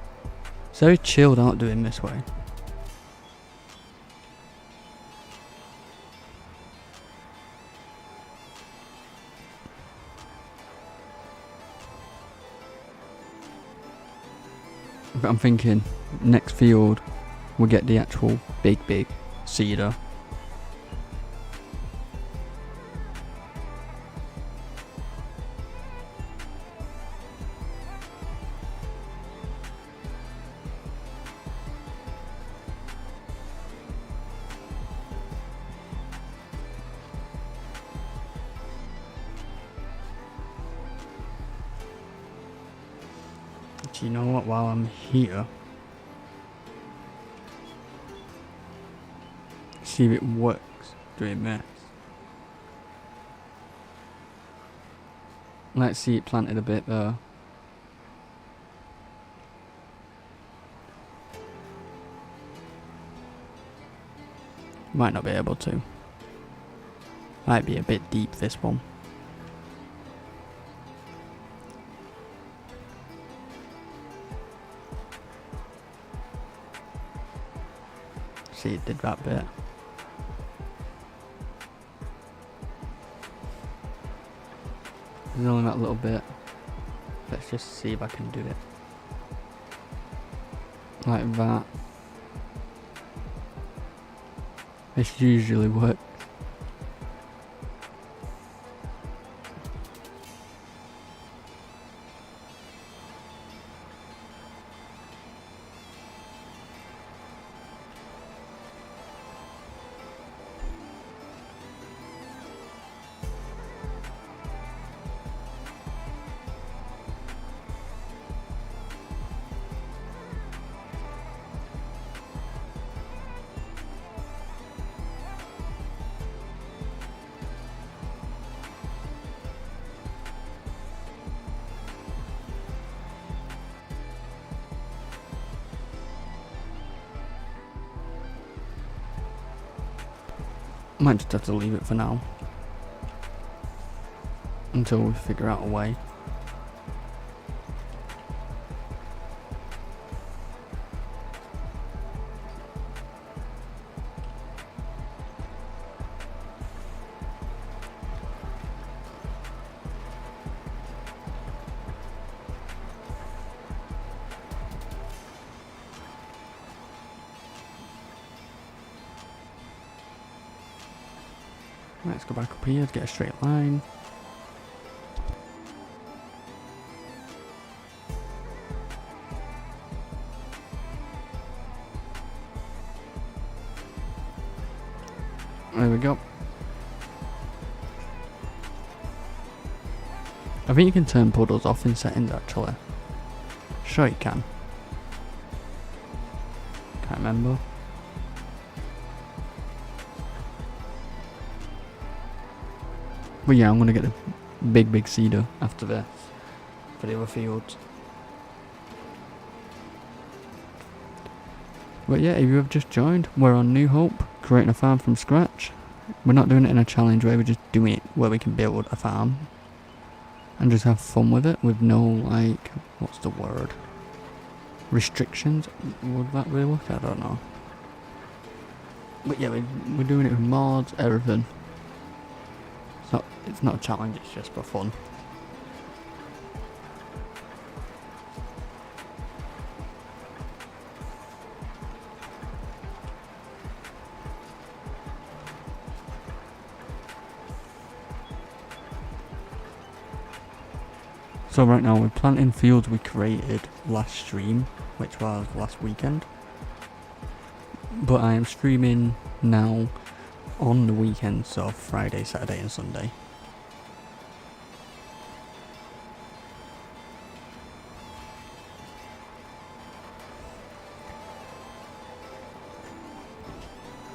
It's very chilled out doing this way. But I'm thinking next field we'll get the actual big cedar. Do you know what, while I'm here, see if it works doing this. Let's see it planted a bit there. Might not be able to. Might be a bit deep, this one. see it did that bit. There's only that little bit. Let's just see if I can do it. Like that. This usually works. Might just have to leave it for now until we figure out a way. Let's go back up here to get a straight line. There we go. I think you can turn puddles off in settings actually. Sure you can. Can't remember. But yeah, I'm gonna get a big cedar after this for the other fields. But yeah, if you have just joined, we're on New Hope, creating a farm from scratch. We're not doing it in a challenge way, we're just doing it where we can build a farm and just have fun with it with no, like, what's the word? Restrictions? Would that really work? I don't know. But yeah, we're doing it with mods, everything. It's not a challenge, it's just for fun. So right now we're planting fields we created last stream, which was last weekend. But I am streaming now on the weekend, so Friday, Saturday and Sunday.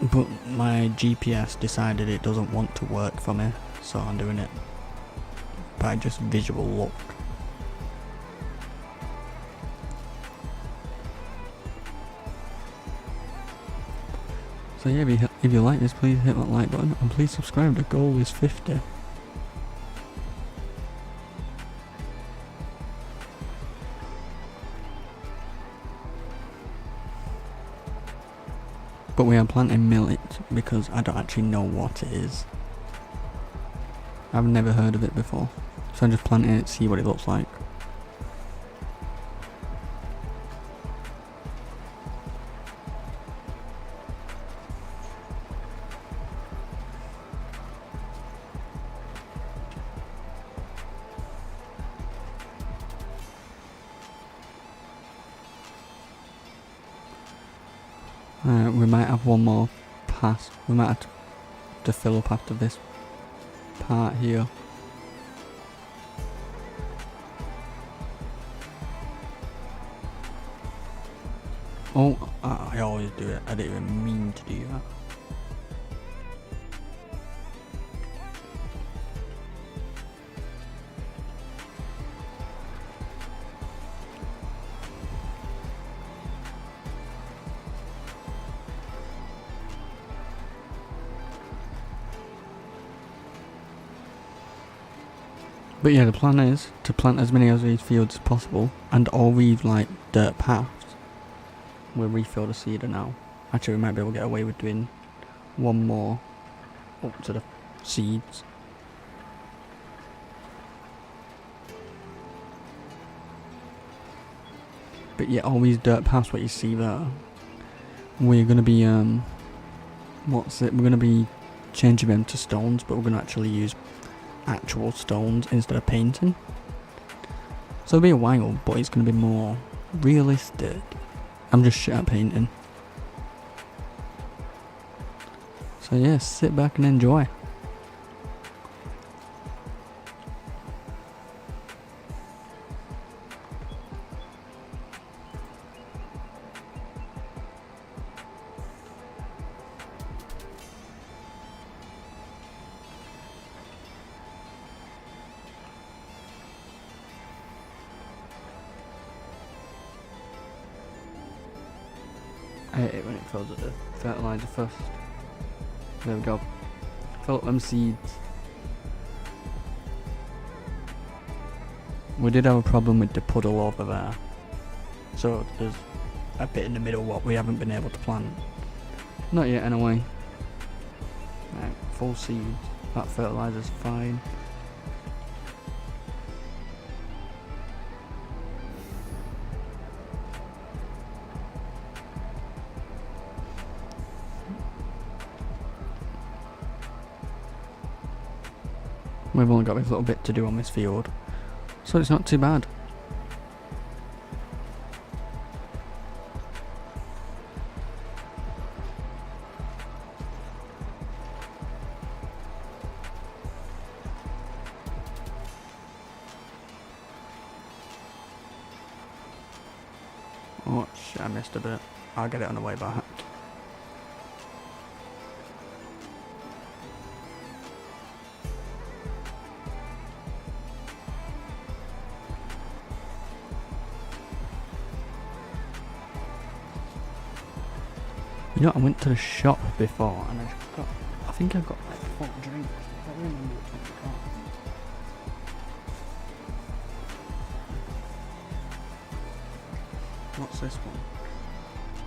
But my GPS decided it doesn't want to work for me, so I'm doing it by just visual look. So yeah, if you like this, please hit that like button and please subscribe. The goal is 50. But we are planting millet because I don't actually know what it is. I've never heard of it before. So I'm just planting it to see what it looks like. We might have one more pass. We might have to fill up after this part here. Oh, I always do it. I didn't even mean to do that. But yeah, the plan is to plant as many of these fields as possible, and all these like dirt paths will refill the seeder now. Actually, we might be able to get away with doing one more up to the seeds. But yeah, all these dirt paths what you see there, we're gonna be we're gonna be changing them to stones, but we're gonna actually use actual stones instead of painting. So it'll be a while, but it's gonna be more realistic. I'm just shit at painting. So yeah, sit back and enjoy. I hate it when it fills up the fertilizer first. There we go. Fill up them seeds. We did have a problem with the puddle over there. So there's a bit in the middle what we haven't been able to plant. Not yet anyway. Right, full seeds. That fertilizer's fine. We've only got this little bit to do on this field, so it's not too bad. Oh shit, I missed a bit. I'll get it on the way back. You know, I went to the shop before and I think I got like 4 drinks. I don't remember which one I got. What's this one?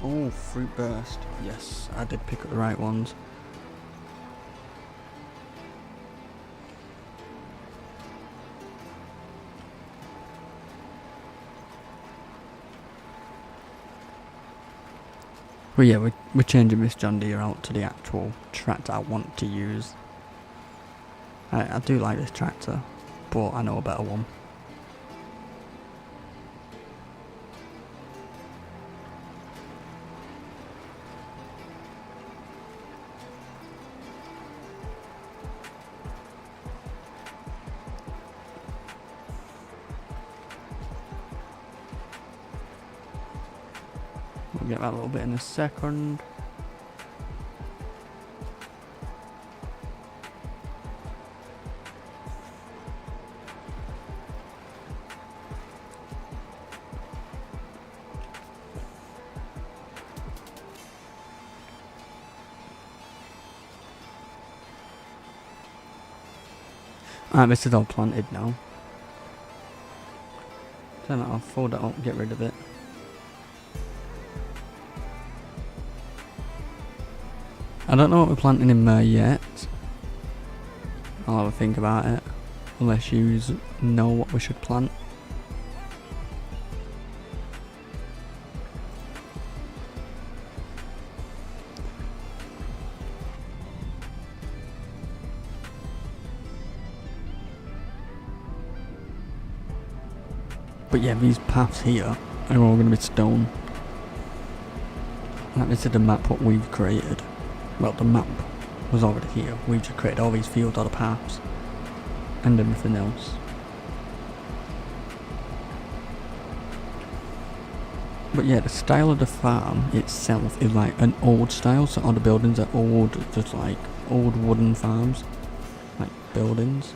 Oh, fruit burst. Yes, I did pick up the right ones. But yeah, we're changing this John Deere out to the actual tractor I want to use. I do like this tractor, but I know a better one. We'll get that little bit in a second. Alright, this is all planted now. Turn that off, fold it up, get rid of it. I don't know what we're planting in there yet. I'll have a think about it. Unless you know what we should plant. But yeah, these paths here are all going to be stone. Like, this is the map what we've created. Well, the map was already here. We just created all these fields, all the paths, and everything else. But yeah, the style of the farm itself is like an old style, so all the buildings are old, just like old wooden farms, like buildings.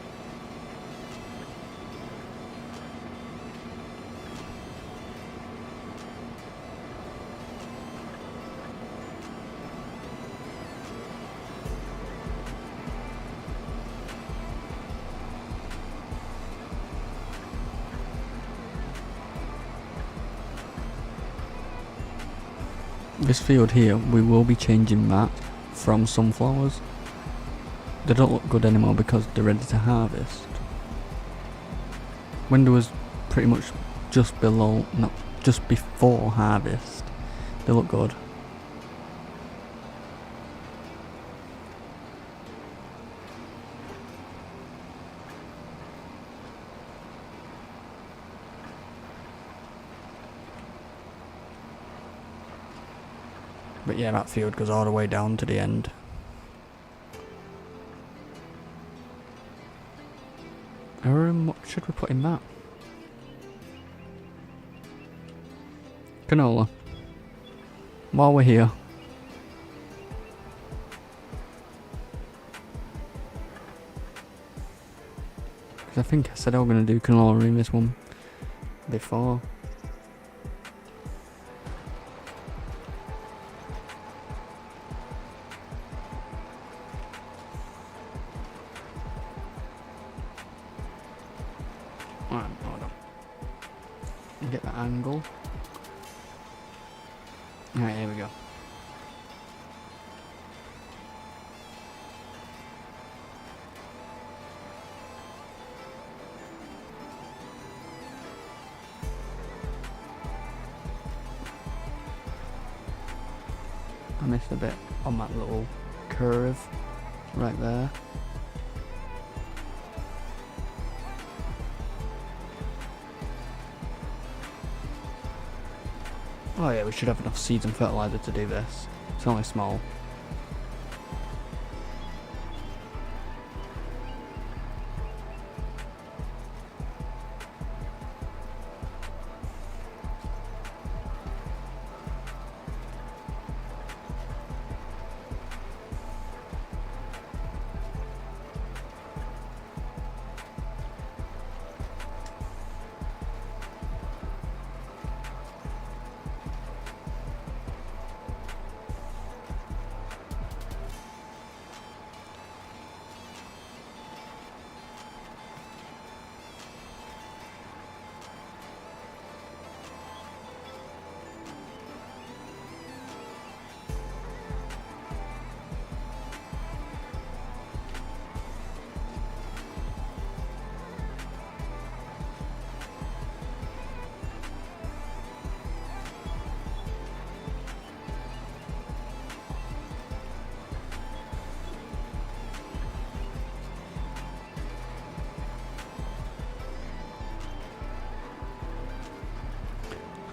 this field here, we will be changing that from sunflowers. They don't look good anymore because they're ready to harvest. When there was pretty much just below, not just before harvest, they look good. But yeah, that field goes all the way down to the end. What should we put in that? Canola. While we're here. Because I think I said I was going to do canola in this one before. Alright, hold on. Get that angle. Alright, here we go. I missed a bit on that little curve right there. Oh yeah, we should have enough seeds and fertilizer to do this. It's only small.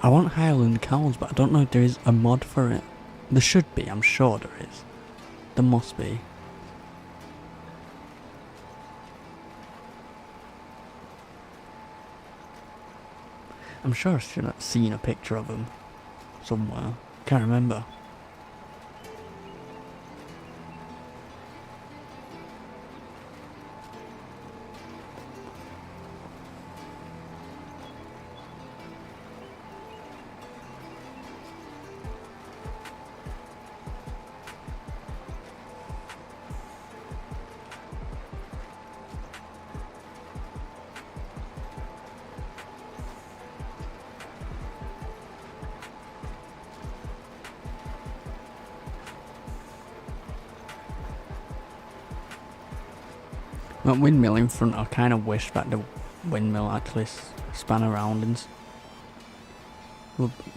I want Highland cows, but I don't know if there is a mod for it. There should be, I'm sure there is. There must be. I'm sure I should have seen a picture of them somewhere. Can't remember. That windmill in front, I kind of wish that the windmill actually span around and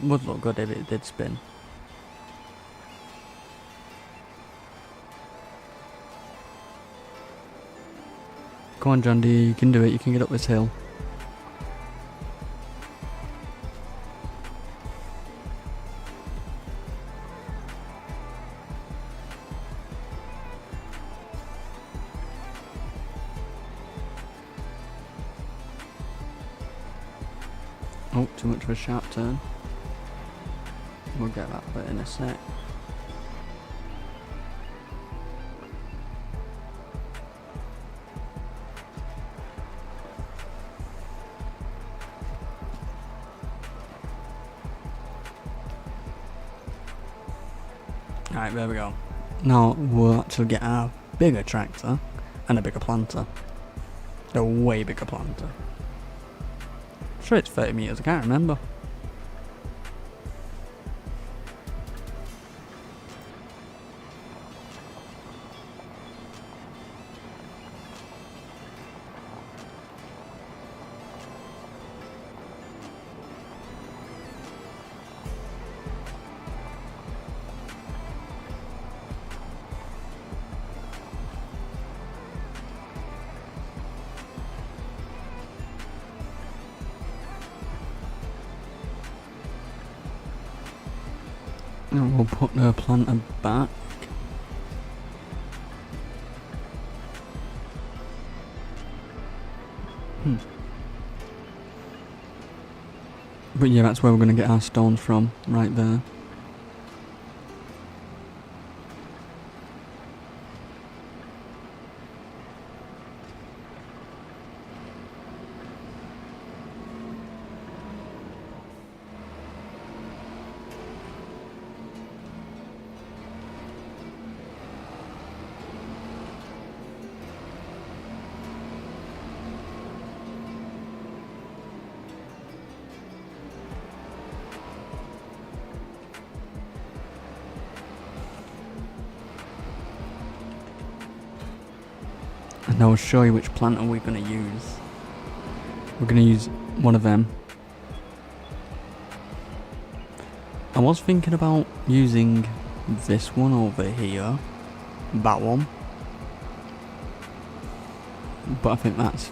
would look good if it did spin. Come on, John D, you can do it, you can get up this hill. Oh, too much of a sharp turn. We'll get that bit in a sec. Alright, there we go. Now we'll actually get our bigger tractor and a bigger planter. A way bigger planter. I'm sure it's 30 meters, I can't remember. And we'll put the planter back. But yeah, that's where we're going to get our stones from, right there. And I'll show you which planter we're going to use. We're going to use one of them. I was thinking about using this one over here. That one. But I think that's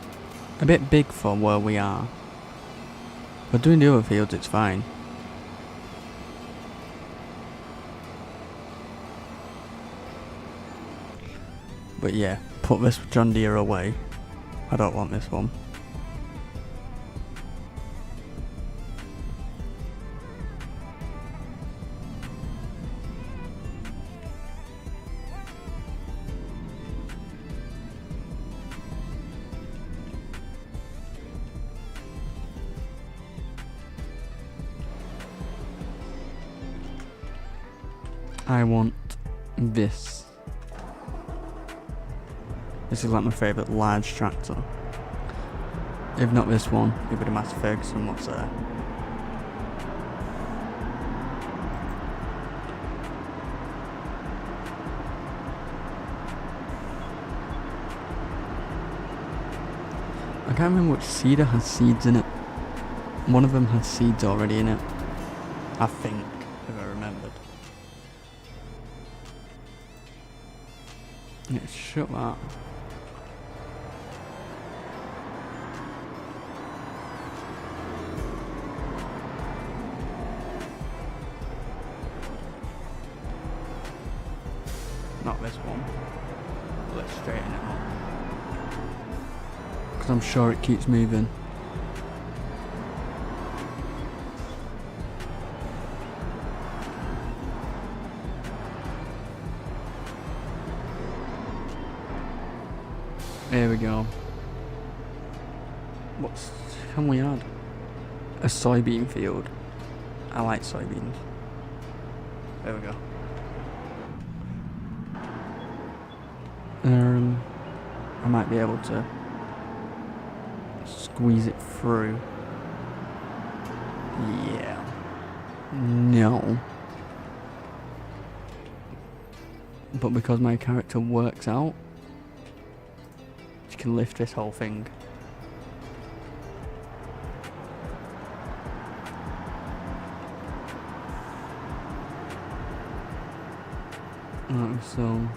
a bit big for where we are. But doing the other fields, it's fine. But yeah, put this John Deere away. I don't want this one. I want this. This is like my favourite large tractor. If not this one, it would be Master Ferguson. What's there? I can't remember which seeder has seeds in it. One of them has seeds already in it. I think, if I remembered. Let's shut that. Not this one. Let's straighten it up. Because I'm sure it keeps moving. There we go. What can we add? A soybean field. I like soybeans. There we go. I might be able to squeeze it through. Yeah. No. But because my character works out, you can lift this whole thing. Right, so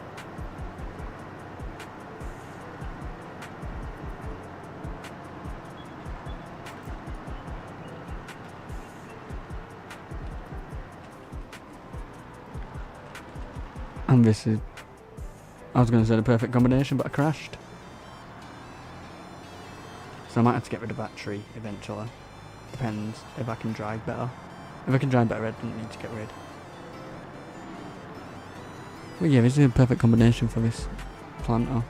and this is, I was going to say the perfect combination, but I crashed. So I might have to get rid of that tree eventually. Depends if I can drive better. If I can drive better, I don't need to get rid. But yeah, this is a perfect combination for this planter.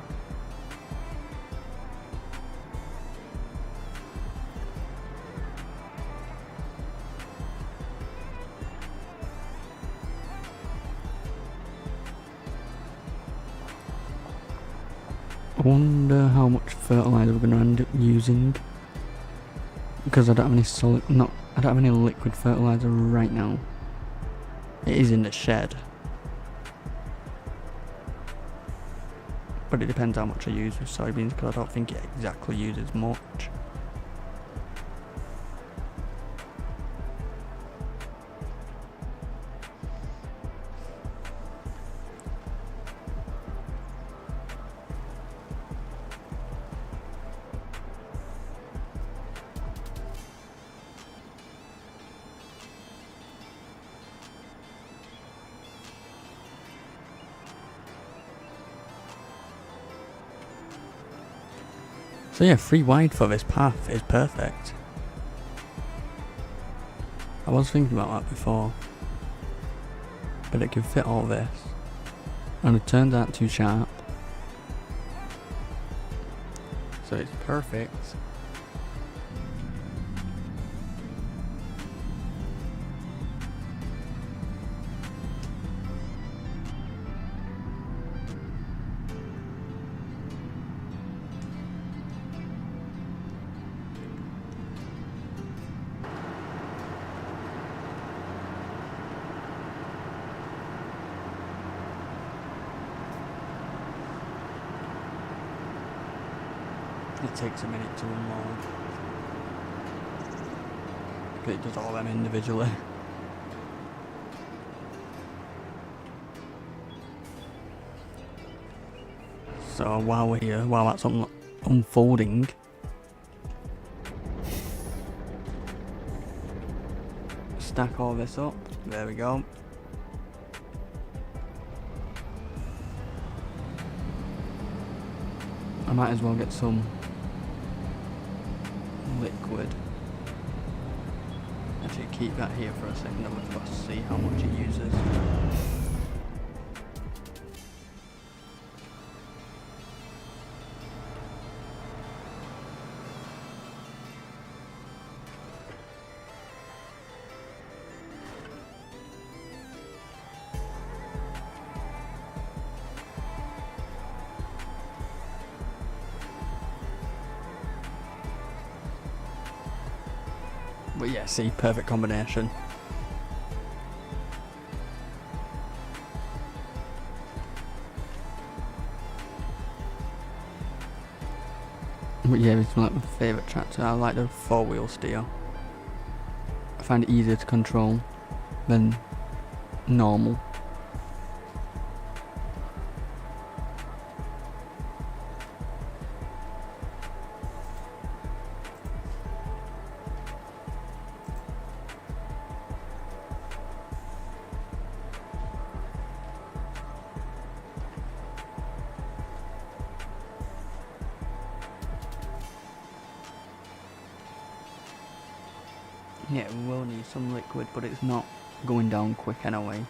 I wonder how much fertilizer we're going to end up using, because I don't have any I don't have any liquid fertilizer right now. It is in the shed, but it depends how much I use with soybeans, because I don't think it exactly uses much. So yeah, 3 wide for this path is perfect. I was thinking about that before, but it can fit all this, and it turned out too sharp, so it's perfect. It takes a minute to unload, but it does all them individually. So while we're here, while that's unfolding, stack all this up. There we go. I might as well get some liquid. Actually, keep that here for a second. I would just see how much it uses. But yeah, see, perfect combination. But yeah, it's like my favourite tractor. I like the 4-wheel steer. I find it easier to control than normal. Yeah, we will need some liquid, but it's not going down quick anyway.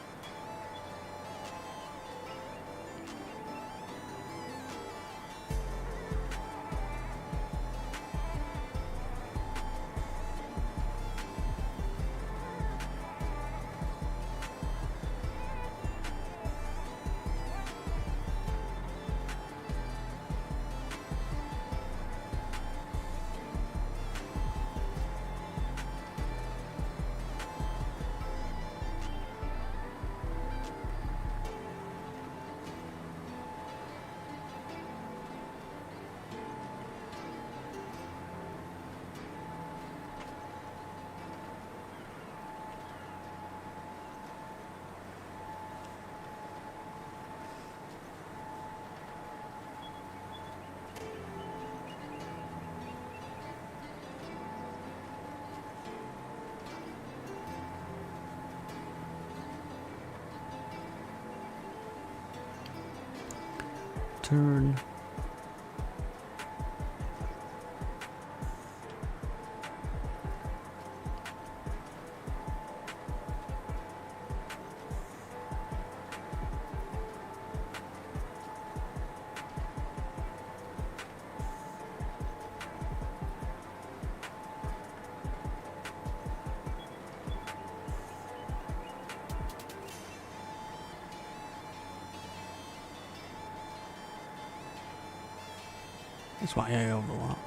Turn. That's why I overlap.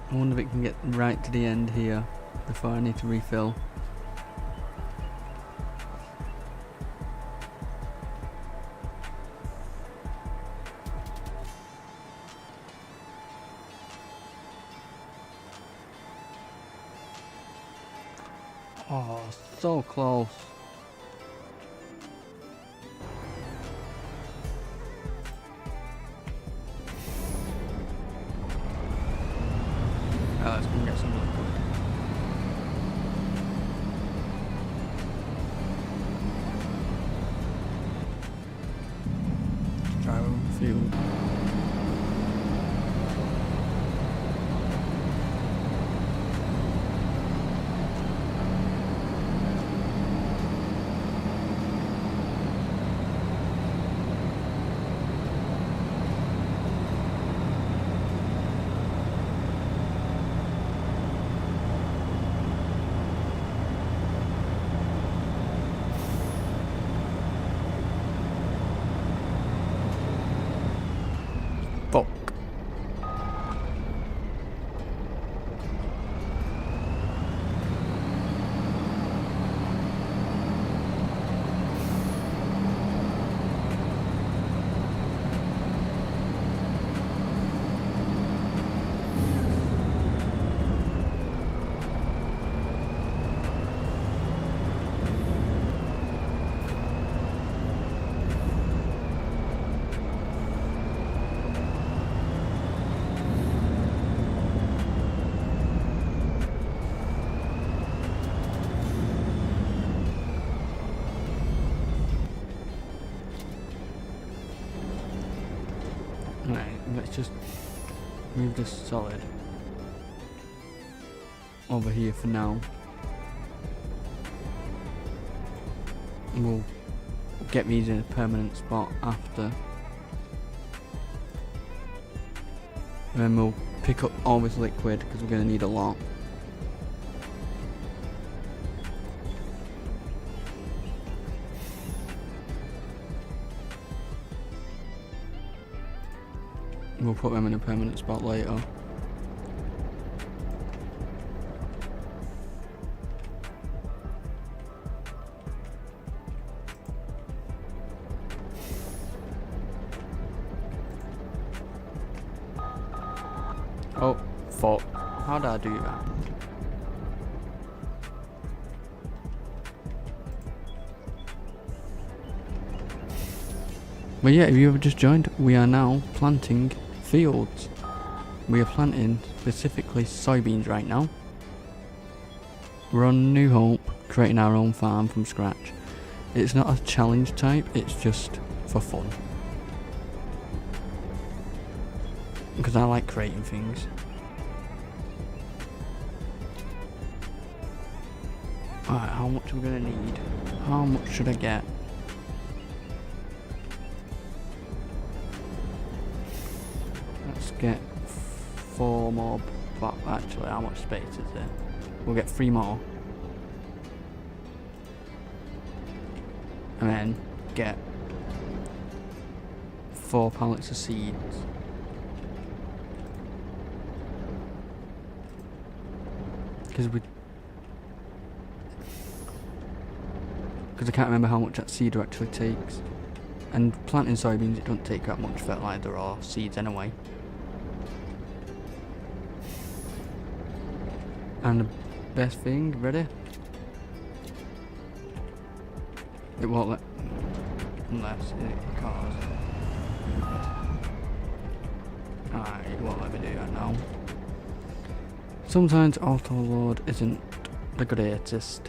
I wonder if it can get right to the end here before I need to refill. Oh, so close. Oh, let's go and get some liquid. Drive over the field. Fuck. Right, let's just move this solid over here for now. And we'll get these in a permanent spot after. And then we'll pick up all this liquid because we're going to need a lot. We'll put them in a permanent spot later. Oh, fuck. How did I do that? But yeah, if you have just joined, we are now planting fields. We are planting specifically soybeans right now. We're on New Hope, creating our own farm from scratch. It's not a challenge type, it's just for fun. Because I like creating things. Alright, how much are we gonna need? How much should I get? Let's get 4 more. Actually, how much space is there? We'll get 3 more. And then get 4 pallets of seeds. Because I can't remember how much that seeder actually takes. And planting soybeans, it don't take that much fertilizer or seeds anyway. And the best thing, ready? It won't let, unless it cause. Alright, it won't let me do that now. Sometimes auto load isn't the greatest.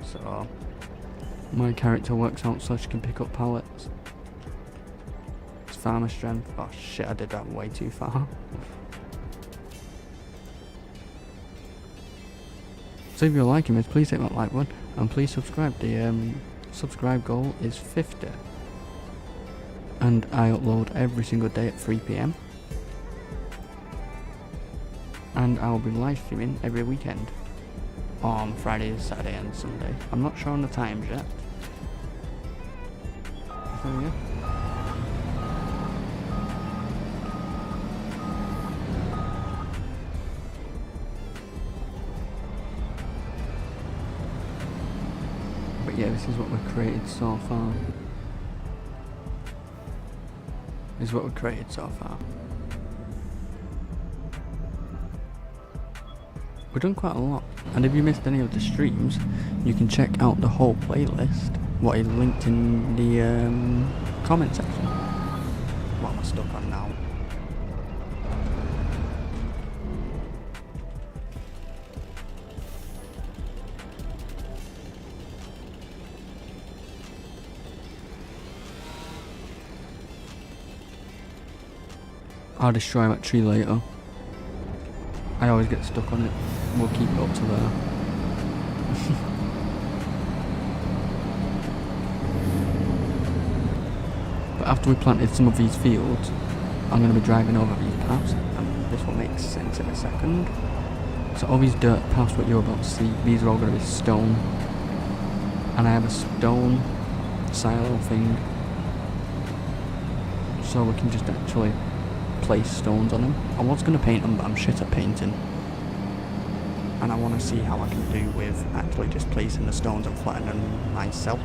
So my character works out so she can pick up pallets. It's farmer strength. Oh shit, I did that way too far. So if you're liking this, please hit that like button and please subscribe. The subscribe goal is 50. And I upload every single day at 3 PM. And I'll be live streaming every weekend. On Friday, Saturday and Sunday. I'm not sure on the times yet. So yeah. yeah, this is what we've created so far. This is what we've created so far. We've done quite a lot, and if you missed any of the streams, you can check out the whole playlist, what is linked in the comment section. What am I stuck on now? I'll destroy that tree later. I always get stuck on it. We'll keep it up to there. But after we planted some of these fields, I'm going to be driving over these paths, and this will make sense in a second. So all these dirt paths what you're about to see, these are all going to be stone. And I have a stone silo thing, so we can just actually place stones on them. I was going to paint them, but I'm shit at painting. And I want to see how I can do with actually just placing the stones and flattening them myself.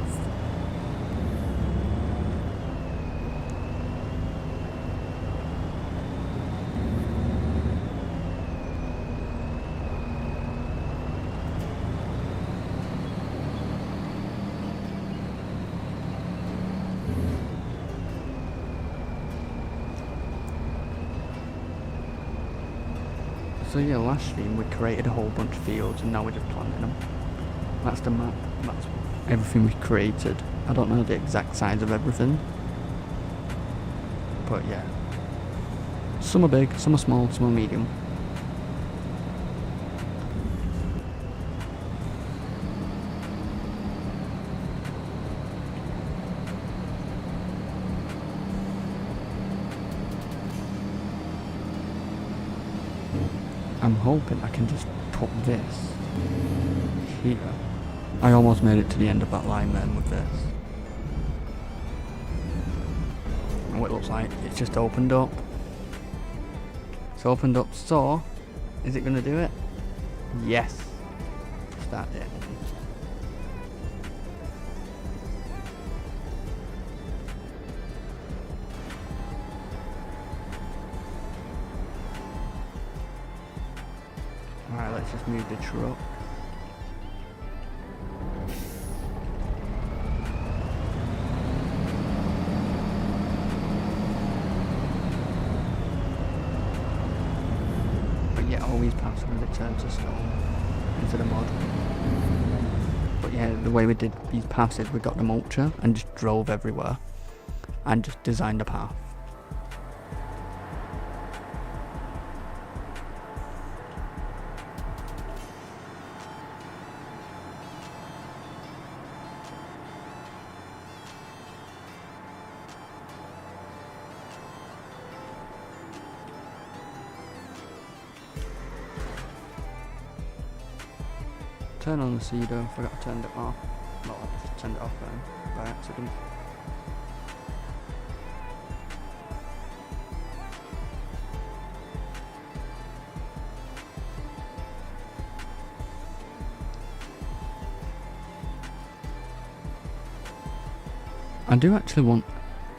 So yeah, last stream we created a whole bunch of fields and now we're just planting them. That's the map, that's everything we created. I don't know the exact size of everything, but yeah. Some are big, some are small, some are medium. I'm hoping I can just put this here. I almost made it to the end of that line then with this. And what it looks like, it's just opened up. It's opened up, so is it going to do it? Yes. Start it. Alright, let's just move the truck. But yeah, all these paths are going to be turned to stone instead of mud. But yeah, the way we did these paths is we got the mulcher and just drove everywhere and just designed a path. Turn on the seeder, I forgot to turn it off. No, I just turned it off by accident. I do actually want,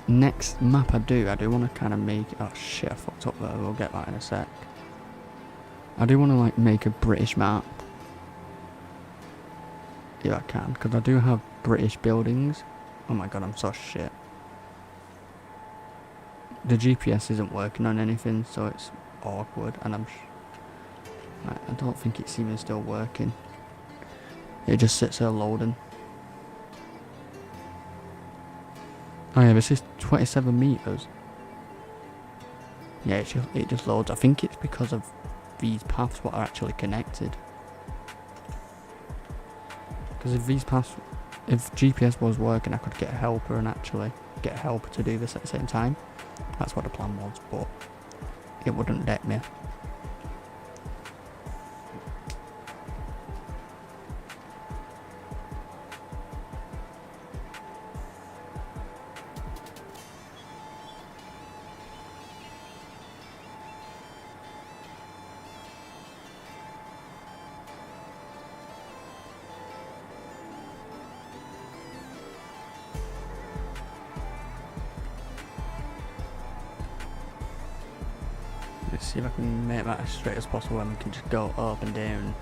next map I do want to kind of make, oh shit, I fucked up there, we'll get that in a sec. I do want to like make a British map. Yeah, I can, because I do have British buildings. Oh my god, I'm so shit. The GPS isn't working on anything, so it's awkward, and I don't think it's even still working. It just sits there loading. Oh yeah, this is 27 meters. Yeah, it just loads. I think it's because of these paths what are actually connected. Because if GPS was working, I could get a helper and actually get a helper to do this at the same time. That's what the plan was, but it wouldn't let me. see if I can make that as straight as possible and we can just go up and down.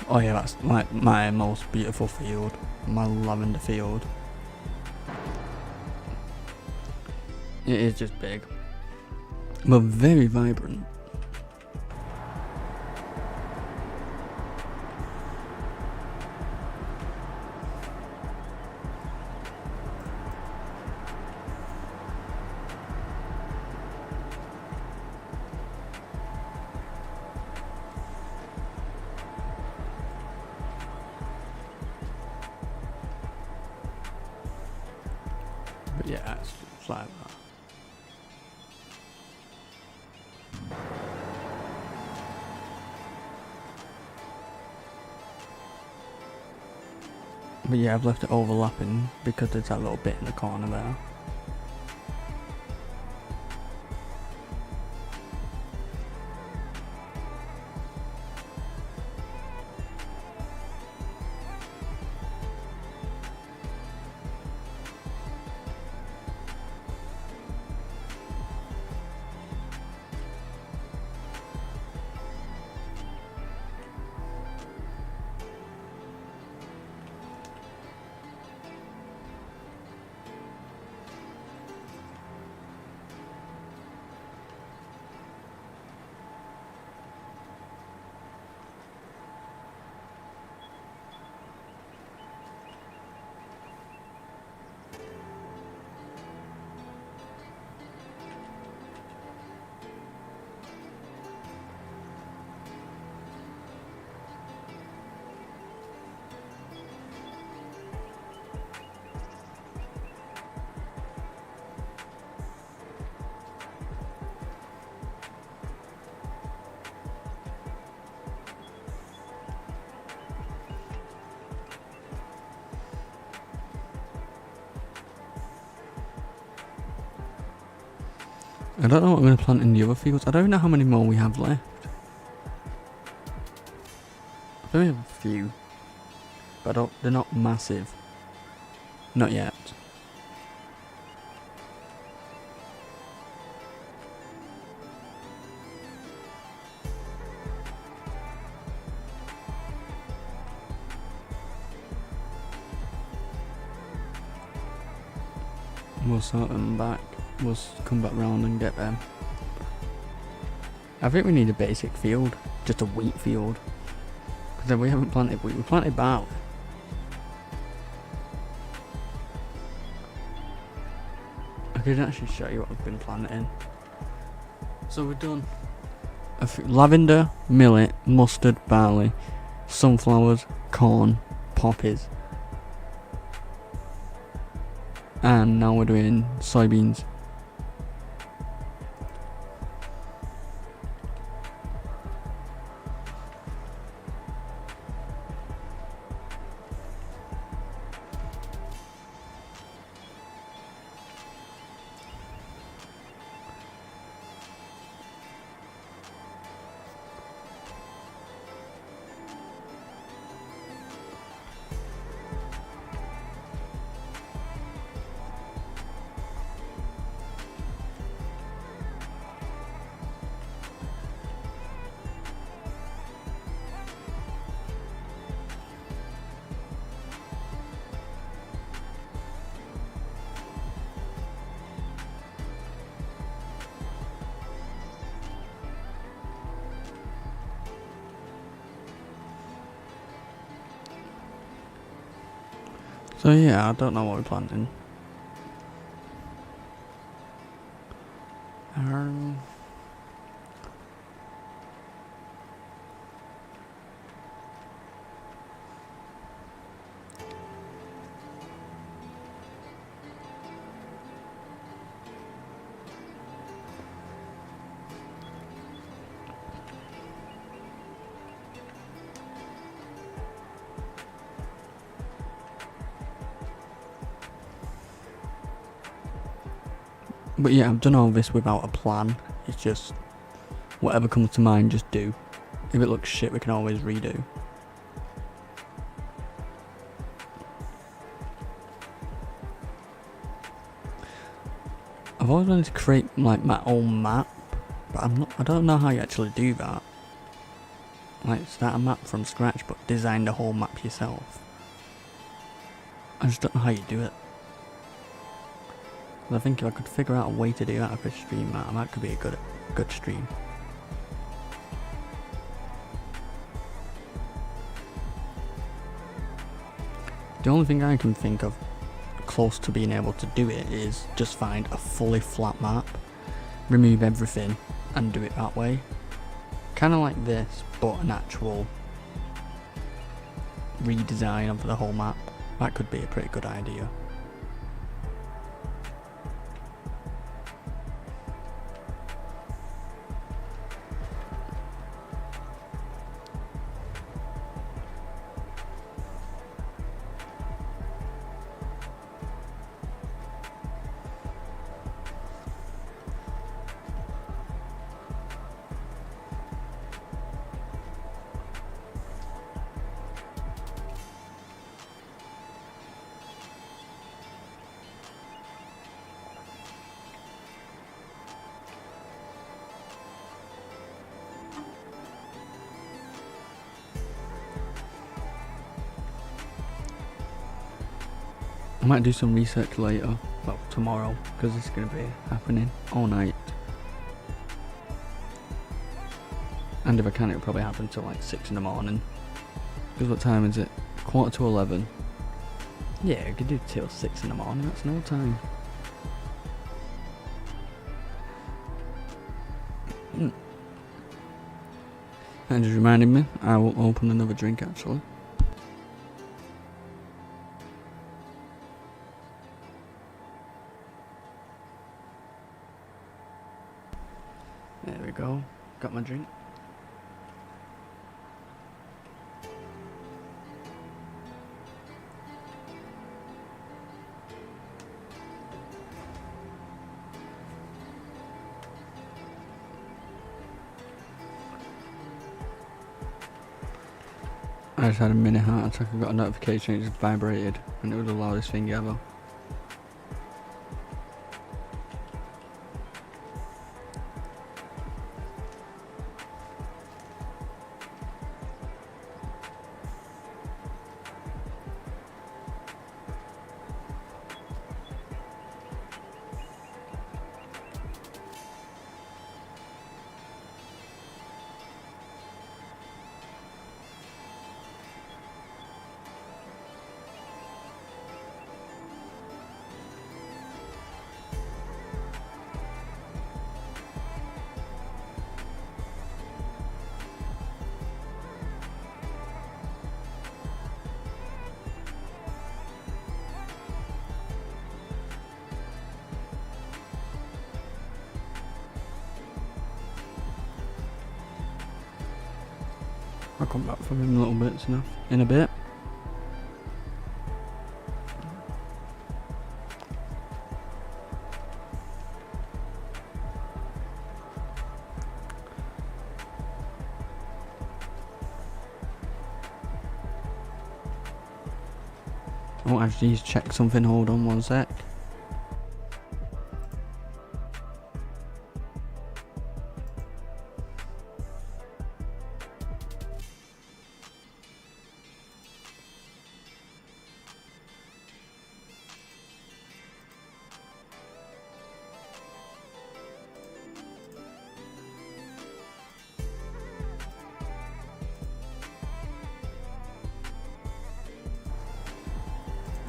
Oh yeah, that's like my most beautiful field, my lavender field. It is just big, but very vibrant. But yeah, it's like that. But yeah, I've left it overlapping because there's that little bit in the corner there. I don't know what I'm going to plant in the other fields. I don't know how many more we have left. I think we have a few, but they're not massive. Not yet. We'll sort them back. We'll come back round and get them. I think we need a basic field, just a wheat field. Because we haven't planted wheat, we planted barley. I could actually show you what we've been planting. So we've done lavender, millet, mustard, barley, sunflowers, corn, poppies. And now we're doing soybeans. So yeah, I don't know what we're planting. But yeah, I've done all this without a plan. It's just whatever comes to mind, just do. If it looks shit, we can always redo. I've always wanted to create like my own map, but I don't know how you actually do that. Like start a map from scratch but design the whole map yourself. I just don't know how you do it. I think if I could figure out a way to do that, I could stream that, and that could be a good stream. The only thing I can think of close to being able to do it is just find a fully flat map, remove everything, and do it that way. Kind of like this, but an actual redesign of the whole map. That could be a pretty good idea. I might do some research later, well tomorrow, because it's going to be happening all night. And if I can, it'll probably happen till like 6 in the morning. Because what time is it? 11:15. Yeah, I could do till 6 in the morning, that's no time. And just reminded me, I will open another drink actually. There we go, got my drink. I just had a mini heart attack. I got a notification, it just vibrated, and it was the loudest thing ever. I'll come back for him little bits now, in a bit. Oh, actually, just check something. Hold on 1 sec.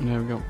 There we go.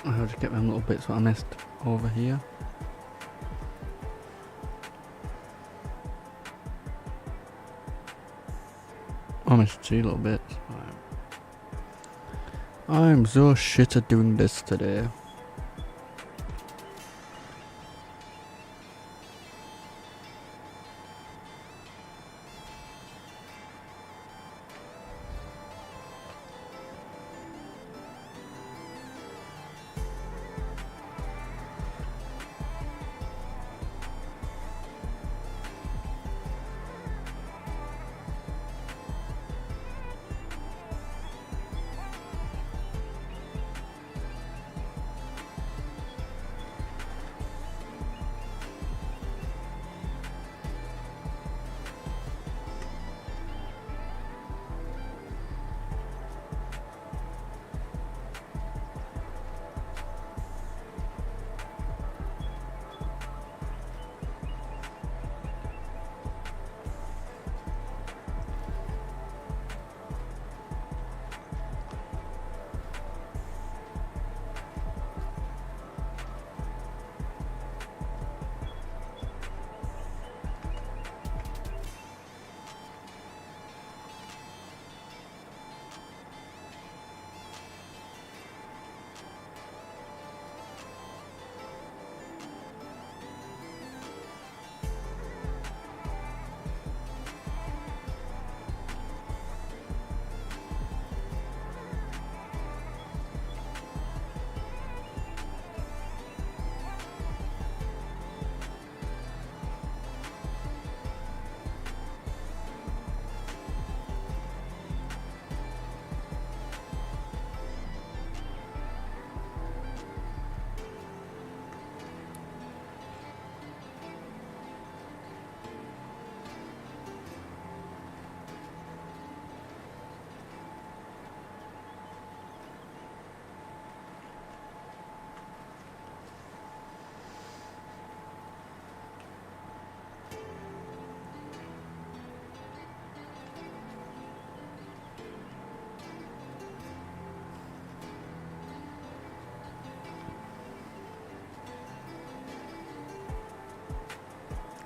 I'll just get them little bits what I missed over here. I missed 2 little bits. I'm so shit at doing this today.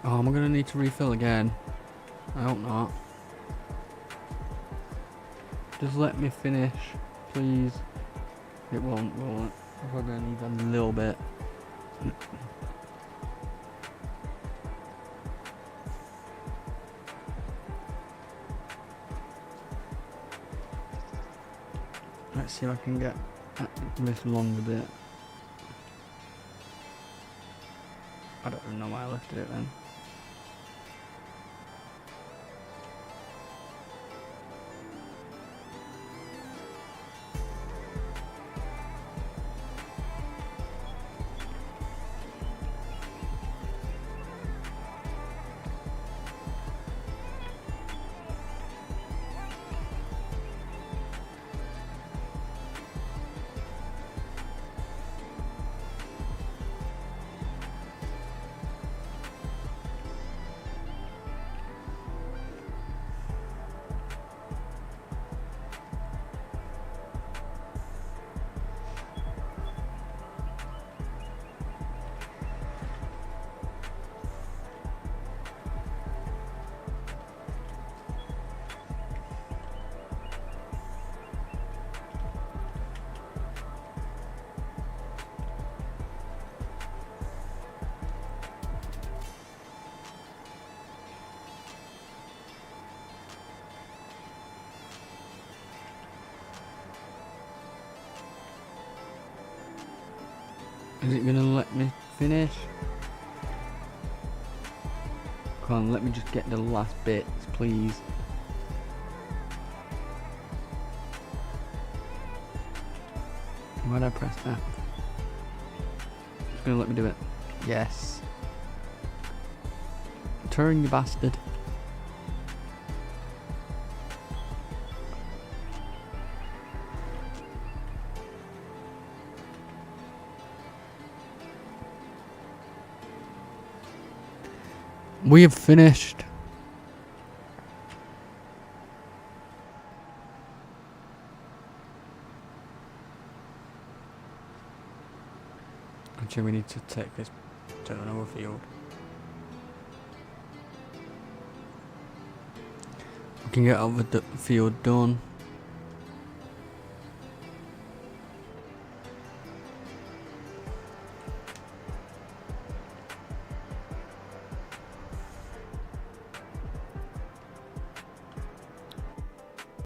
Oh, am I gonna need to refill again? I hope not. Just let me finish, please. It won't, will it? I'm probably gonna need a little bit. Let's see if I can get this longer bit. I don't even know why I lifted it then. Is it gonna let me finish? Come on, let me just get the last bits, please. Why did I press that? It's gonna let me do it. Yes. Turn, you bastard. We have finished. Actually, we need to take this to another field. We can get out of the field done.